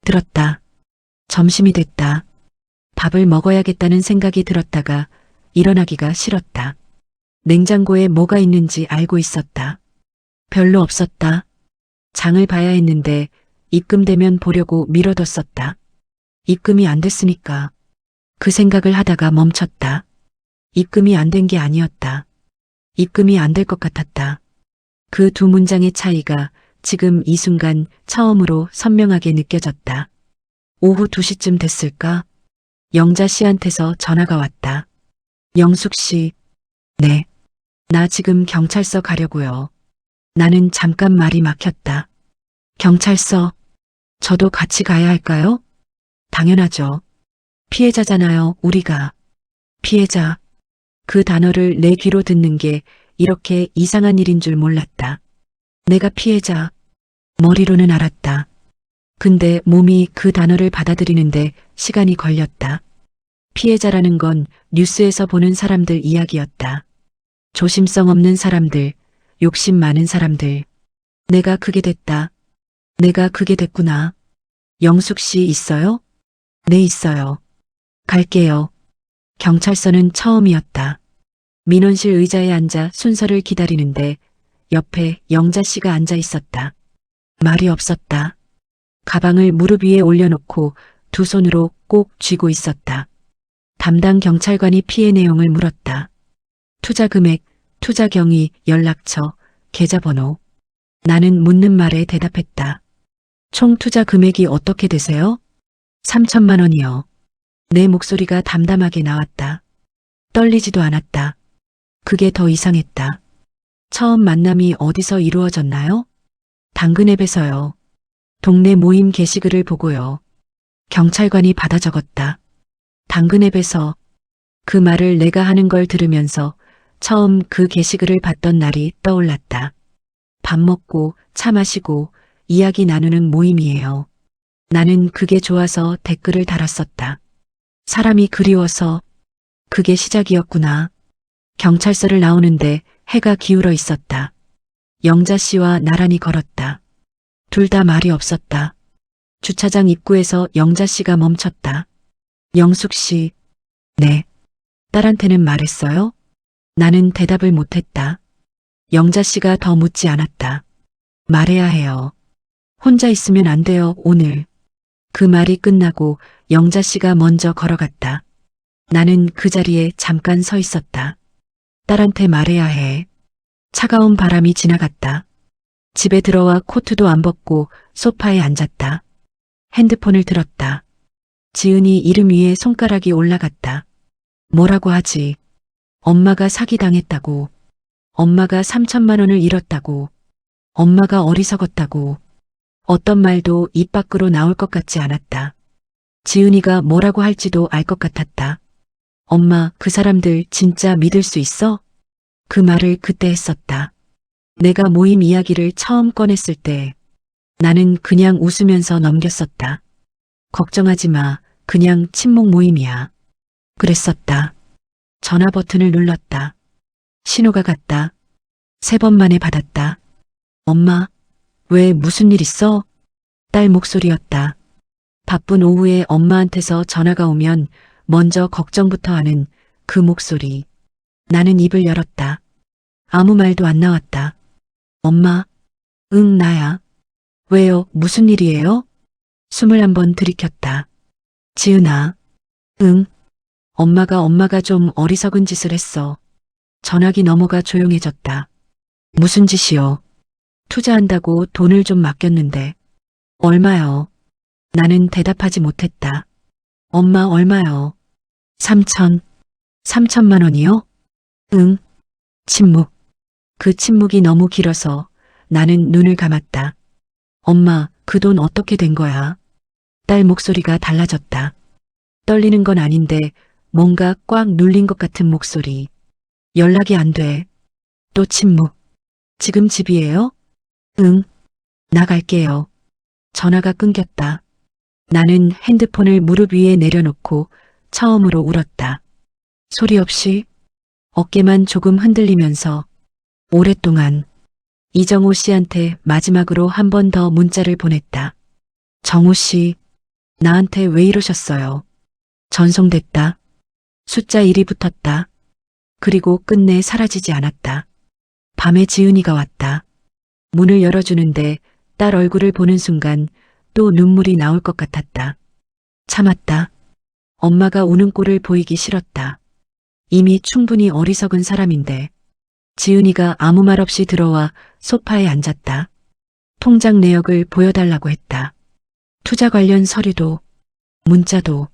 들었다. 점심이 됐다. 밥을 먹어야겠다는 생각이 들었다가 일어나기가 싫었다. 냉장고에 뭐가 있는지 알고 있었다. 별로 없었다. 장을 봐야 했는데 입금되면 보려고 미뤄뒀었다. 입금이 안 됐으니까. 그 생각을 하다가 멈췄다. 입금이 안 된 게 아니었다. 입금이 안 될 것 같았다. 그 두 문장의 차이가 지금 이 순간 처음으로 선명하게 느껴졌다. 오후 2시쯤 됐을까? 영자 씨한테서 전화가 왔다. 영숙 씨. 네. 나 지금 경찰서 가려고요. 나는 잠깐 말이 막혔다. 경찰서? 저도 같이 가야 할까요? 당연하죠. 피해자잖아요, 우리가. 피해자. 그 단어를 내 귀로 듣는 게 이렇게 이상한 일인 줄 몰랐다. 내가 피해자. 머리로는 알았다. 근데 몸이 그 단어를 받아들이는데 시간이 걸렸다. 피해자라는 건 뉴스에서 보는 사람들 이야기였다. 조심성 없는 사람들, 욕심 많은 사람들. 내가 그게 됐다. 내가 그게 됐구나. 영숙 씨 있어요? 네, 있어요. 갈게요. 경찰서는 처음이었다. 민원실 의자에 앉아 순서를 기다리는데 옆에 영자 씨가 앉아 있었다. 말이 없었다. 가방을 무릎 위에 올려놓고 두 손으로 꼭 쥐고 있었다. 담당 경찰관이 피해 내용을 물었다. 투자 금액, 투자 경위, 연락처, 계좌번호. 나는 묻는 말에 대답했다. 총 투자 금액이 어떻게 되세요? 3천만 원이요. 내 목소리가 담담하게 나왔다. 떨리지도 않았다. 그게 더 이상했다. 처음 만남이 어디서 이루어졌나요? 당근앱에서요. 동네 모임 게시글을 보고요. 경찰관이 받아 적었다. 당근 앱에서. 그 말을 내가 하는 걸 들으면서 처음 그 게시글을 봤던 날이 떠올랐다. 밥 먹고 차 마시고 이야기 나누는 모임이에요. 나는 그게 좋아서 댓글을 달았었다. 사람이 그리워서. 그게 시작이었구나. 경찰서를 나오는데 해가 기울어 있었다. 영자 씨와 나란히 걸었다. 둘 다 말이 없었다. 주차장 입구에서 영자 씨가 멈췄다. 영숙 씨. 네. 딸한테는 말했어요? 나는 대답을 못했다. 영자 씨가 더 묻지 않았다. 말해야 해요. 혼자 있으면 안 돼요, 오늘. 그 말이 끝나고 영자 씨가 먼저 걸어갔다. 나는 그 자리에 잠깐 서 있었다. 딸한테 말해야 해. 차가운 바람이 지나갔다. 집에 들어와 코트도 안 벗고 소파에 앉았다. 핸드폰을 들었다. 지은이 이름 위에 손가락이 올라갔다. 뭐라고 하지? 엄마가 사기당했다고. 엄마가 3천만 원을 잃었다고. 엄마가 어리석었다고. 어떤 말도 입 밖으로 나올 것 같지 않았다. 지은이가 뭐라고 할지도 알 것 같았다. 엄마, 그 사람들 진짜 믿을 수 있어? 그 말을 그때 했었다. 내가 모임 이야기를 처음 꺼냈을 때 나는 그냥 웃으면서 넘겼었다. 걱정하지 마. 그냥 친목 모임이야. 그랬었다. 전화 버튼을 눌렀다. 신호가 갔다. 3번 만에 받았다. 엄마, 왜 무슨 일 있어? 딸 목소리였다. 바쁜 오후에 엄마한테서 전화가 오면 먼저 걱정부터 하는 그 목소리. 나는 입을 열었다. 아무 말도 안 나왔다. 엄마, 응, 나야. 왜요? 무슨 일이에요? 21번 들이켰다. 지은아, 응. 엄마가 좀 어리석은 짓을 했어. 전화기 넘어가 조용해졌다. 무슨 짓이요? 투자한다고 돈을 좀 맡겼는데. 얼마요? 나는 대답하지 못했다. 엄마 얼마요? 3천만 원이요? 응. 침묵. 그 침묵이 너무 길어서 나는 눈을 감았다. 엄마, 그 돈 어떻게 된 거야? 딸 목소리가 달라졌다. 떨리는 건 아닌데 뭔가 꽉 눌린 것 같은 목소리. 연락이 안 돼. 또 침묵. 지금 집이에요? 응. 나갈게요. 전화가 끊겼다. 나는 핸드폰을 무릎 위에 내려놓고 처음으로 울었다. 소리 없이 어깨만 조금 흔들리면서 오랫동안 이정호 씨한테 마지막으로 한 번 더 문자를 보냈다. 정호 씨, 나한테 왜 이러셨어요? 전송됐다. 숫자 1이 붙었다. 그리고 끝내 사라지지 않았다. 밤에 지은이가 왔다. 문을 열어주는데 딸 얼굴을 보는 순간 또 눈물이 나올 것 같았다. 참았다. 엄마가 우는 꼴을 보이기 싫었다. 이미 충분히 어리석은 사람인데. 지은이가 아무 말 없이 들어와 소파에 앉았다. 통장 내역을 보여달라고 했다. 투자 관련 서류도 문자도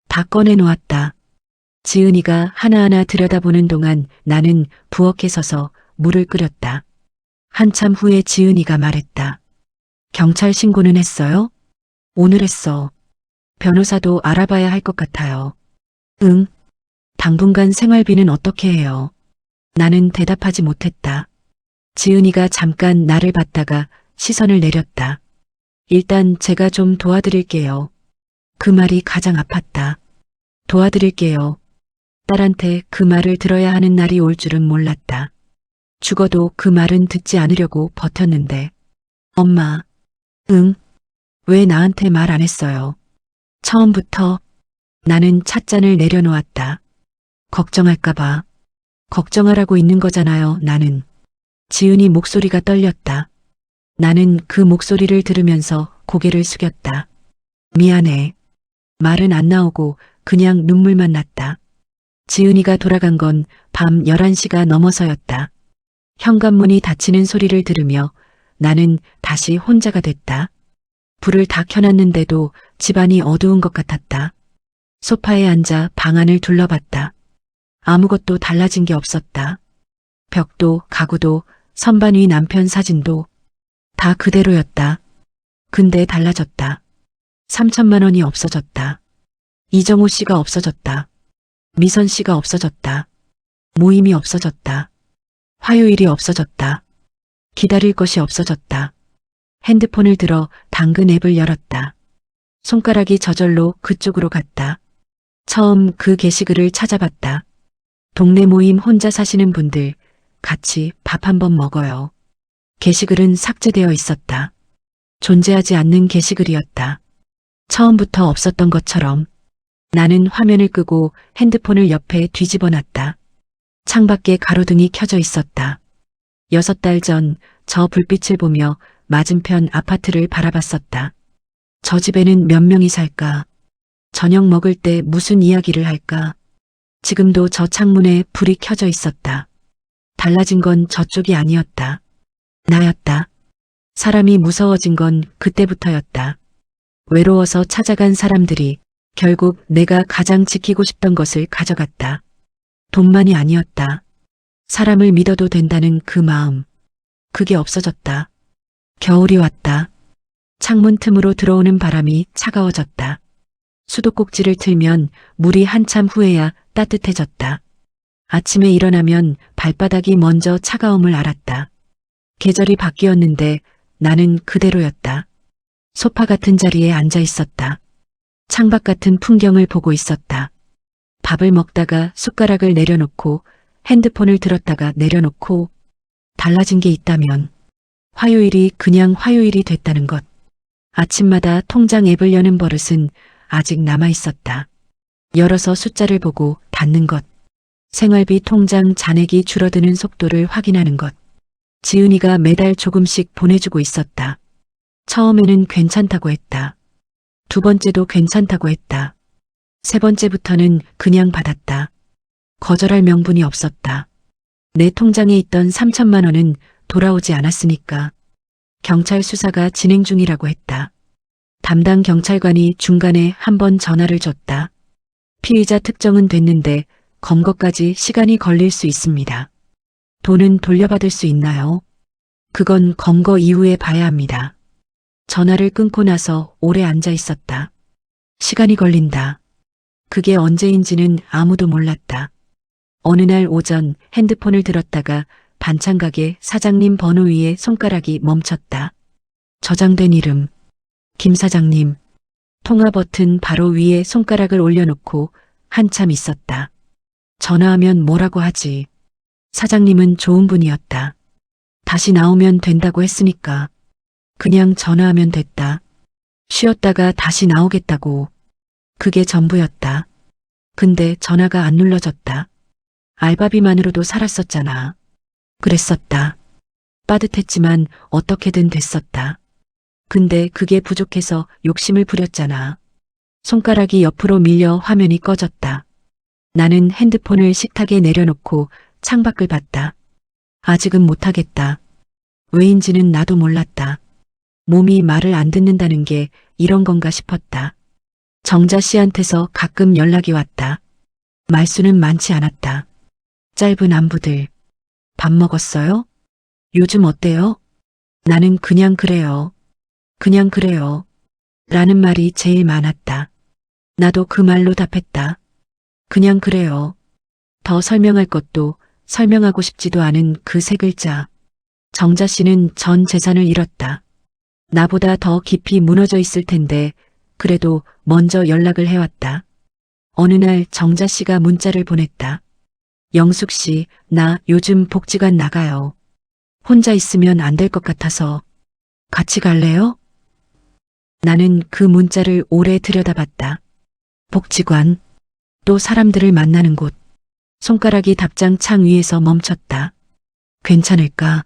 다 꺼내놓았다. 지은이가 하나하나 들여다보는 동안 나는 부엌에 서서 물을 끓였다. 한참 후에 지은이가 말했다. 경찰 신고는 했어요? 오늘 했어. 변호사도 알아봐야 할 것 같아요. 응. 당분간 생활비는 어떻게 해요? 나는 대답하지 못했다. 지은이가 잠깐 나를 봤다가 시선을 내렸다. 일단 제가 좀 도와드릴게요. 그 말이 가장 아팠다. 도와드릴게요. 딸한테 그 말을 들어야 하는 날이 올 줄은 몰랐다. 죽어도 그 말은 듣지 않으려고 버텼는데. 엄마. 응. 왜 나한테 말 안 했어요? 처음부터. 나는 찻잔을 내려놓았다. 걱정할까봐. 걱정하라고 있는 거잖아요, 나는. 지은이 목소리가 떨렸다. 나는 그 목소리를 들으면서 고개를 숙였다. 미안해. 말은 안 나오고 그냥 눈물만 났다. 지은이가 돌아간 건 밤 11시가 넘어서였다. 현관문이 닫히는 소리를 들으며 나는 다시 혼자가 됐다. 불을 다 켜놨는데도 집안이 어두운 것 같았다. 소파에 앉아 방안을 둘러봤다. 아무것도 달라진 게 없었다. 벽도 가구도 선반 위 남편 사진도 다 그대로였다. 근데 달라졌다. 3천만 원이 없어졌다. 이정호 씨가 없어졌다. 미선 씨가 없어졌다. 모임이 없어졌다. 화요일이 없어졌다. 기다릴 것이 없어졌다. 핸드폰을 들어 당근 앱을 열었다. 손가락이 저절로 그쪽으로 갔다. 처음 그 게시글을 찾아봤다. 동네 모임 혼자 사시는 분들 같이 밥 한번 먹어요. 게시글은 삭제되어 있었다. 존재하지 않는 게시글이었다. 처음부터 없었던 것처럼. 나는 화면을 끄고 핸드폰을 옆에 뒤집어 놨다. 창밖에 가로등이 켜져 있었다. 6달 전 저 불빛을 보며 맞은편 아파트를 바라봤었다. 저 집에는 몇 명이 살까? 저녁 먹을 때 무슨 이야기를 할까? 지금도 저 창문에 불이 켜져 있었다. 달라진 건 저쪽이 아니었다. 나였다. 사람이 무서워진 건 그때부터였다. 외로워서 찾아간 사람들이 결국 내가 가장 지키고 싶던 것을 가져갔다. 돈만이 아니었다. 사람을 믿어도 된다는 그 마음. 그게 없어졌다. 겨울이 왔다. 창문 틈으로 들어오는 바람이 차가워졌다. 수도꼭지를 틀면 물이 한참 후에야 따뜻해졌다. 아침에 일어나면 발바닥이 먼저 차가움을 알았다. 계절이 바뀌었는데 나는 그대로였다. 소파 같은 자리에 앉아 있었다. 창밖 같은 풍경을 보고 있었다. 밥을 먹다가 숟가락을 내려놓고 핸드폰을 들었다가 내려놓고 달라진 게 있다면 화요일이 그냥 화요일이 됐다는 것. 아침마다 통장 앱을 여는 버릇은 아직 남아 있었다. 열어서 숫자를 보고 닫는 것. 생활비 통장 잔액이 줄어드는 속도를 확인하는 것. 지은이가 매달 조금씩 보내주고 있었다. 처음에는 괜찮다고 했다. 두 번째도 괜찮다고 했다. 세 번째부터는 그냥 받았다. 거절할 명분이 없었다. 내 통장에 있던 3천만 원은 돌아오지 않았으니까. 경찰 수사가 진행 중이라고 했다. 담당 경찰관이 중간에 한 번 전화를 줬다. 피의자 특정은 됐는데 검거까지 시간이 걸릴 수 있습니다. 돈은 돌려받을 수 있나요? 그건 검거 이후에 봐야 합니다. 전화를 끊고 나서 오래 앉아 있었다. 시간이 걸린다. 그게 언제인지는 아무도 몰랐다. 어느 날 오전 핸드폰을 들었다가 반찬가게 사장님 번호 위에 손가락이 멈췄다. 저장된 이름. 김 사장님. 통화 버튼 바로 위에 손가락을 올려놓고 한참 있었다. 전화하면 뭐라고 하지. 사장님은 좋은 분이었다. 다시 나오면 된다고 했으니까. 그냥 전화하면 됐다. 쉬었다가 다시 나오겠다고. 그게 전부였다. 근데 전화가 안 눌러졌다. 알바비만으로도 살았었잖아. 그랬었다. 빠듯했지만 어떻게든 됐었다. 근데 그게 부족해서 욕심을 부렸잖아. 손가락이 옆으로 밀려 화면이 꺼졌다. 나는 핸드폰을 식탁에 내려놓고 창밖을 봤다. 아직은 못하겠다. 왜인지는 나도 몰랐다. 몸이 말을 안 듣는다는 게 이런 건가 싶었다. 정자 씨한테서 가끔 연락이 왔다. 말수는 많지 않았다. 짧은 안부들. 밥 먹었어요? 요즘 어때요? 나는 그냥 그래요. 그냥 그래요. 라는 말이 제일 많았다. 나도 그 말로 답했다. 그냥 그래요. 더 설명할 것도 설명하고 싶지도 않은 그 세 글자. 정자 씨는 전 재산을 잃었다. 나보다 더 깊이 무너져 있을 텐데 그래도 먼저 연락을 해왔다. 어느 날 정자 씨가 문자를 보냈다. 영숙 씨, 나 요즘 복지관 나가요. 혼자 있으면 안 될 것 같아서 같이 갈래요? 나는 그 문자를 오래 들여다봤다. 복지관, 또 사람들을 만나는 곳. 손가락이 답장 창 위에서 멈췄다. 괜찮을까?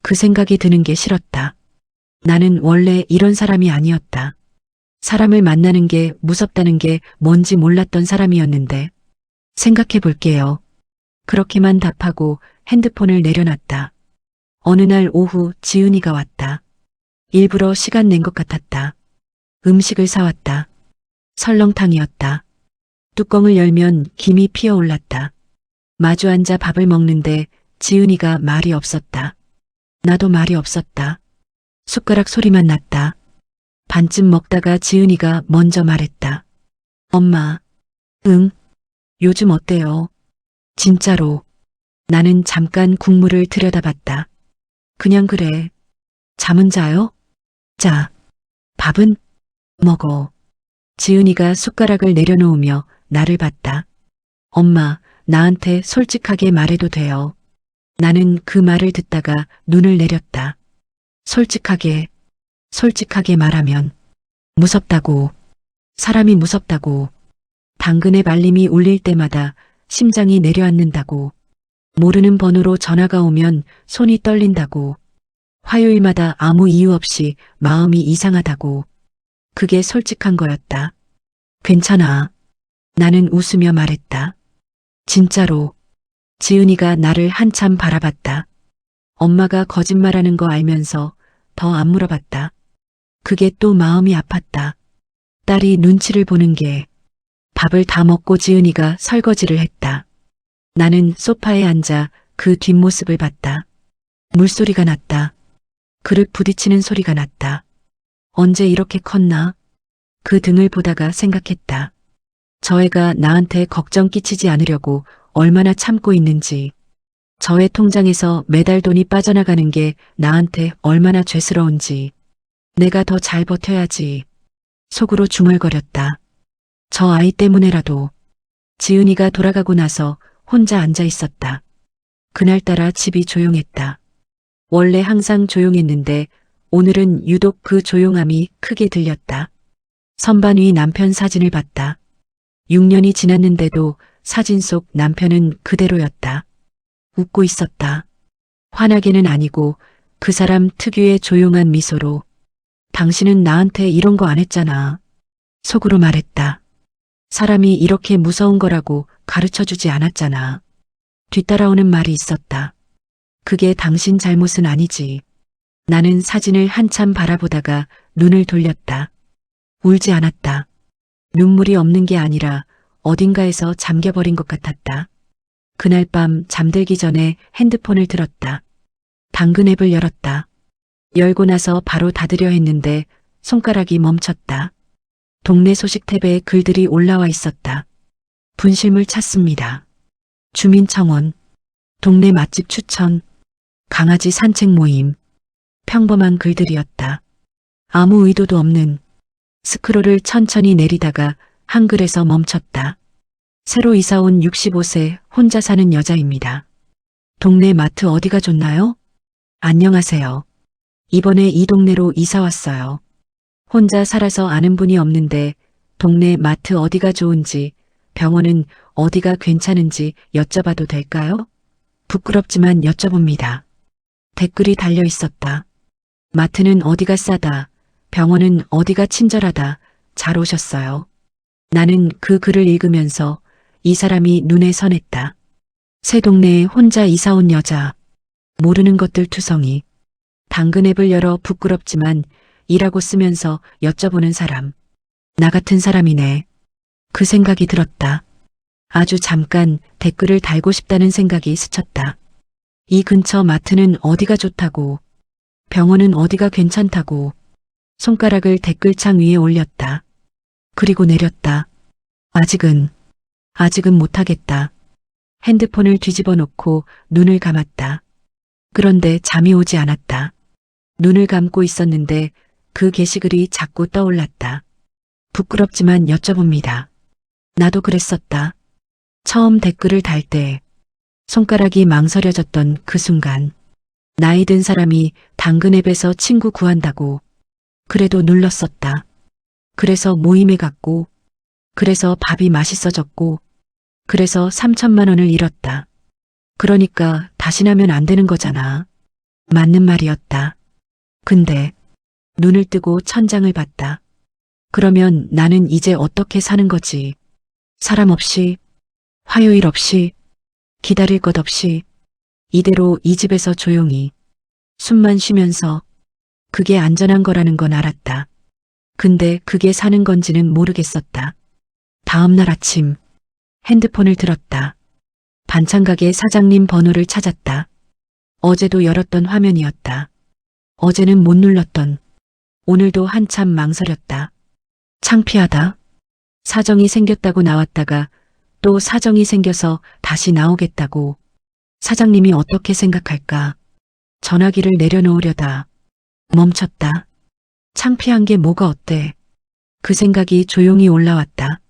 그 생각이 드는 게 싫었다. 나는 원래 이런 사람이 아니었다. 사람을 만나는 게 무섭다는 게 뭔지 몰랐던 사람이었는데. 생각해 볼게요. 그렇게만 답하고 핸드폰을 내려놨다. 어느 날 오후 지은이가 왔다. 일부러 시간 낸 것 같았다. 음식을 사왔다. 설렁탕이었다. 뚜껑을 열면 김이 피어올랐다. 마주 앉아 밥을 먹는데 지은이가 말이 없었다. 나도 말이 없었다. 숟가락 소리만 났다. 반쯤 먹다가 지은이가 먼저 말했다. 엄마, 응? 요즘 어때요? 진짜로. 나는 잠깐 국물을 들여다봤다. 그냥 그래. 잠은 자요? 자, 밥은? 먹어. 지은이가 숟가락을 내려놓으며 나를 봤다. 엄마, 나한테 솔직하게 말해도 돼요. 나는 그 말을 듣다가 눈을 내렸다. 솔직하게 말하면 무섭다고. 사람이 무섭다고. 당근의 말림이 울릴 때마다 심장이 내려앉는다고. 모르는 번호로 전화가 오면 손이 떨린다고. 화요일마다 아무 이유 없이 마음이 이상하다고. 그게 솔직한 거였다. 괜찮아. 나는 웃으며 말했다. 진짜로. 지은이가 나를 한참 바라봤다. 엄마가 거짓말하는 거 알면서 더 안 물어봤다. 그게 또 마음이 아팠다. 딸이 눈치를 보는 게. 밥을 다 먹고 지은이가 설거지를 했다. 나는 소파에 앉아 그 뒷모습을 봤다. 물소리가 났다. 그릇 부딪히는 소리가 났다. 언제 이렇게 컸나? 그 등을 보다가 생각했다. 저 애가 나한테 걱정 끼치지 않으려고 얼마나 참고 있는지. 저 애 통장에서 매달 돈이 빠져나가는 게 나한테 얼마나 죄스러운지. 내가 더 잘 버텨야지. 속으로 중얼거렸다. 저 아이 때문에라도. 지은이가 돌아가고 나서 혼자 앉아 있었다. 그날따라 집이 조용했다. 원래 항상 조용했는데 오늘은 유독 그 조용함이 크게 들렸다. 선반 위 남편 사진을 봤다. 6년이 지났는데도 사진 속 남편은 그대로였다. 웃고 있었다. 환하게는 아니고 그 사람 특유의 조용한 미소로. 당신은 나한테 이런 거 안 했잖아. 속으로 말했다. 사람이 이렇게 무서운 거라고 가르쳐주지 않았잖아. 뒤따라오는 말이 있었다. 그게 당신 잘못은 아니지. 나는 사진을 한참 바라보다가 눈을 돌렸다. 울지 않았다. 눈물이 없는 게 아니라 어딘가에서 잠겨버린 것 같았다. 그날 밤 잠들기 전에 핸드폰을 들었다. 당근 앱을 열었다. 열고 나서 바로 닫으려 했는데 손가락이 멈췄다. 동네 소식 탭에 글들이 올라와 있었다. 분실물 찾습니다. 주민청원, 동네 맛집 추천, 강아지 산책 모임, 평범한 글들이었다. 아무 의도도 없는. 스크롤을 천천히 내리다가 한글에서 멈췄다. 새로 이사 온 65세 혼자 사는 여자입니다. 동네 마트 어디가 좋나요? 안녕하세요. 이번에 이 동네로 이사 왔어요. 혼자 살아서 아는 분이 없는데 동네 마트 어디가 좋은지, 병원은 어디가 괜찮은지 여쭤봐도 될까요? 부끄럽지만 여쭤봅니다. 댓글이 달려 있었다. 마트는 어디가 싸다, 병원은 어디가 친절하다, 잘 오셨어요. 나는 그 글을 읽으면서 이 사람이 눈에 선했다. 새 동네에 혼자 이사 온 여자, 모르는 것들 투성이. 당근 앱을 열어 부끄럽지만 일하고 쓰면서 여쭤보는 사람. 나 같은 사람이네. 그 생각이 들었다. 아주 잠깐 댓글을 달고 싶다는 생각이 스쳤다. 이 근처 마트는 어디가 좋다고, 병원은 어디가 괜찮다고. 손가락을 댓글창 위에 올렸다. 그리고 내렸다. 아직은 못하겠다. 핸드폰을 뒤집어 놓고 눈을 감았다. 그런데 잠이 오지 않았다. 눈을 감고 있었는데 그 게시글이 자꾸 떠올랐다. 부끄럽지만 여쭤봅니다. 나도 그랬었다. 처음 댓글을 달 때 손가락이 망설여졌던 그 순간. 나이 든 사람이 당근 앱에서 친구 구한다고. 그래도 눌렀었다. 그래서 모임에 갔고, 그래서 밥이 맛있어졌고, 그래서 3천만 원을 잃었다. 그러니까 다신 하면 안 되는 거잖아. 맞는 말이었다. 근데 눈을 뜨고 천장을 봤다. 그러면 나는 이제 어떻게 사는 거지? 사람 없이, 화요일 없이, 기다릴 것 없이, 이대로 이 집에서 조용히, 숨만 쉬면서. 그게 안전한 거라는 건 알았다. 근데 그게 사는 건지는 모르겠었다. 다음 날 아침, 핸드폰을 들었다. 반찬가게 사장님 번호를 찾았다. 어제도 열었던 화면이었다. 어제는 못 눌렀던. 오늘도 한참 망설였다. 창피하다. 사정이 생겼다고 나왔다가 또 사정이 생겨서 다시 나오겠다고. 사장님이 어떻게 생각할까? 전화기를 내려놓으려다 멈췄다. 창피한 게 뭐가 어때? 그 생각이 조용히 올라왔다.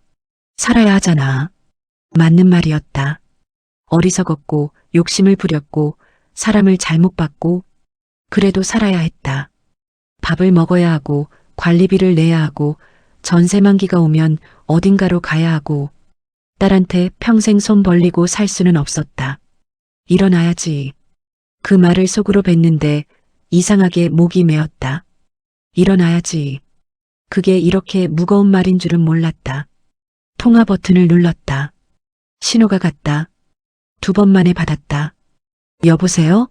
살아야 하잖아. 맞는 말이었다. 어리석었고 욕심을 부렸고 사람을 잘못 봤고 그래도 살아야 했다. 밥을 먹어야 하고 관리비를 내야 하고 전세 만기가 오면 어딘가로 가야 하고 딸한테 평생 손 벌리고 살 수는 없었다. 일어나야지. 그 말을 속으로 뱉는데 이상하게 목이 메었다. 일어나야지. 그게 이렇게 무거운 말인 줄은 몰랐다. 통화 버튼을 눌렀다. 신호가 갔다. 2번 만에 받았다. 여보세요?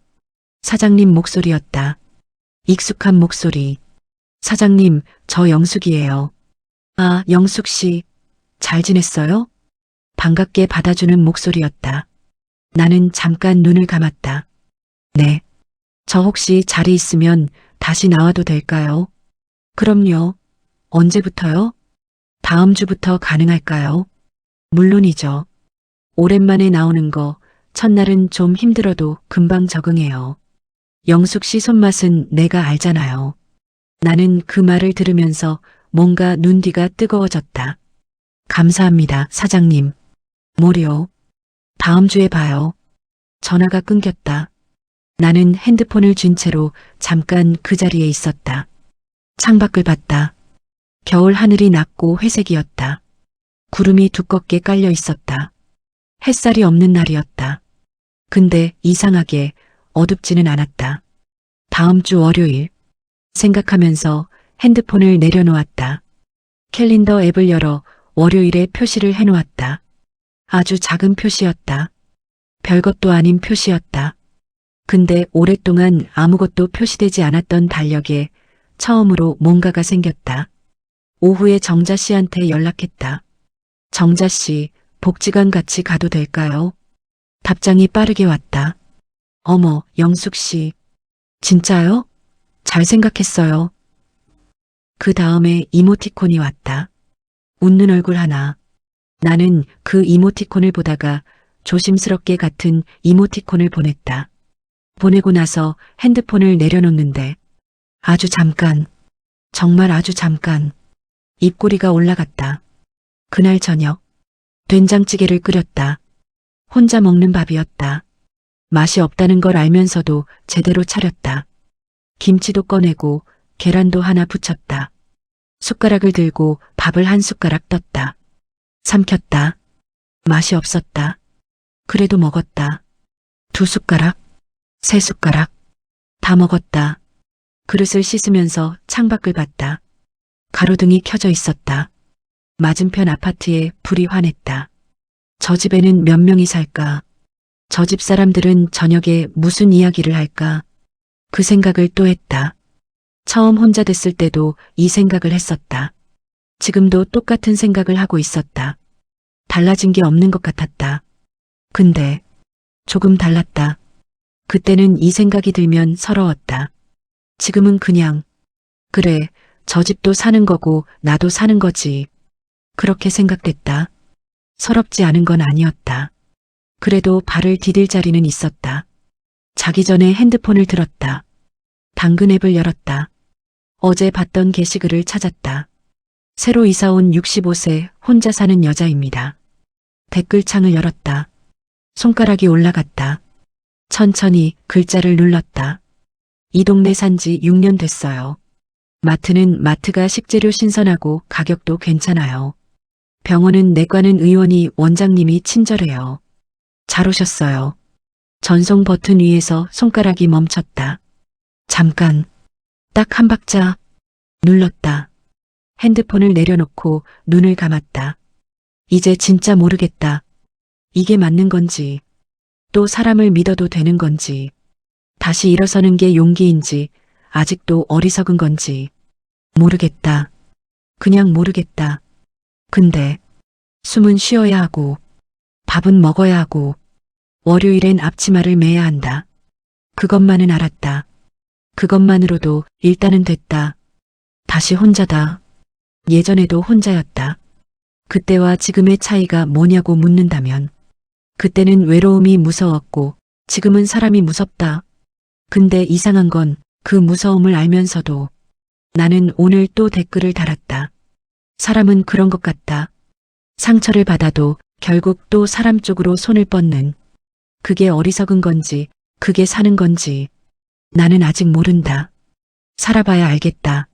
사장님 목소리였다. 익숙한 목소리. 사장님, 저 영숙이에요. 아, 영숙 씨. 잘 지냈어요? 반갑게 받아주는 목소리였다. 나는 잠깐 눈을 감았다. 네. 저 혹시 자리 있으면 다시 나와도 될까요? 그럼요. 언제부터요? 다음 주부터 가능할까요? 물론이죠. 오랜만에 나오는 거 첫날은 좀 힘들어도 금방 적응해요. 영숙 씨 손맛은 내가 알잖아요. 나는 그 말을 들으면서 뭔가 눈뒤가 뜨거워졌다. 감사합니다, 사장님. 뭐요? 다음 주에 봐요. 전화가 끊겼다. 나는 핸드폰을 쥔 채로 잠깐 그 자리에 있었다. 창밖을 봤다. 겨울 하늘이 낮고 회색이었다. 구름이 두껍게 깔려 있었다. 햇살이 없는 날이었다. 근데 이상하게 어둡지는 않았다. 다음 주 월요일 생각하면서 핸드폰을 내려놓았다. 캘린더 앱을 열어 월요일에 표시를 해놓았다. 아주 작은 표시였다. 별것도 아닌 표시였다. 근데 오랫동안 아무것도 표시되지 않았던 달력에 처음으로 뭔가가 생겼다. 오후에 정자 씨한테 연락했다. 정자 씨, 복지관 같이 가도 될까요? 답장이 빠르게 왔다. 어머, 영숙 씨. 진짜요? 잘 생각했어요. 그 다음에 이모티콘이 왔다. 웃는 얼굴 하나. 나는 그 이모티콘을 보다가 조심스럽게 같은 이모티콘을 보냈다. 보내고 나서 핸드폰을 내려놓는데 아주 잠깐, 정말 아주 잠깐 입꼬리가 올라갔다. 그날 저녁 된장찌개를 끓였다. 혼자 먹는 밥이었다. 맛이 없다는 걸 알면서도 제대로 차렸다. 김치도 꺼내고 계란도 하나 부쳤다. 숟가락을 들고 밥을 한 숟가락 떴다. 삼켰다. 맛이 없었다. 그래도 먹었다. 2숟가락, 3숟가락, 다 먹었다. 그릇을 씻으면서 창밖을 봤다. 가로등이 켜져 있었다. 맞은편 아파트에 불이 환했다. 저 집에는 몇 명이 살까? 저 집 사람들은 저녁에 무슨 이야기를 할까? 그 생각을 또 했다. 처음 혼자 됐을 때도 이 생각을 했었다. 지금도 똑같은 생각을 하고 있었다. 달라진 게 없는 것 같았다. 근데 조금 달랐다. 그때는 이 생각이 들면 서러웠다. 지금은 그냥 그래, 저 집도 사는 거고 나도 사는 거지. 그렇게 생각됐다. 서럽지 않은 건 아니었다. 그래도 발을 디딜 자리는 있었다. 자기 전에 핸드폰을 들었다. 당근 앱을 열었다. 어제 봤던 게시글을 찾았다. 새로 이사 온 65세 혼자 사는 여자입니다. 댓글창을 열었다. 손가락이 올라갔다. 천천히 글자를 눌렀다. 이 동네 산지 6년 됐어요. 마트는 마트가 식재료 신선하고 가격도 괜찮아요. 병원은 내과는 의원이 원장님이 친절해요. 잘 오셨어요. 전송 버튼 위에서 손가락이 멈췄다. 잠깐, 딱 한 박자 눌렀다. 핸드폰을 내려놓고 눈을 감았다. 이제 진짜 모르겠다. 이게 맞는 건지, 또 사람을 믿어도 되는 건지, 다시 일어서는 게 용기인지, 아직도 어리석은 건지, 모르겠다. 그냥 모르겠다. 근데 숨은 쉬어야 하고, 밥은 먹어야 하고, 월요일엔 앞치마를 매야 한다. 그것만은 알았다. 그것만으로도 일단은 됐다. 다시 혼자다. 예전에도 혼자였다. 그때와 지금의 차이가 뭐냐고 묻는다면 그때는 외로움이 무서웠고 지금은 사람이 무섭다. 근데 이상한 건 그 무서움을 알면서도 나는 오늘 또 댓글을 달았다. 사람은 그런 것 같다. 상처를 받아도 결국 또 사람 쪽으로 손을 뻗는. 그게 어리석은 건지 그게 사는 건지 나는 아직 모른다. 살아봐야 알겠다.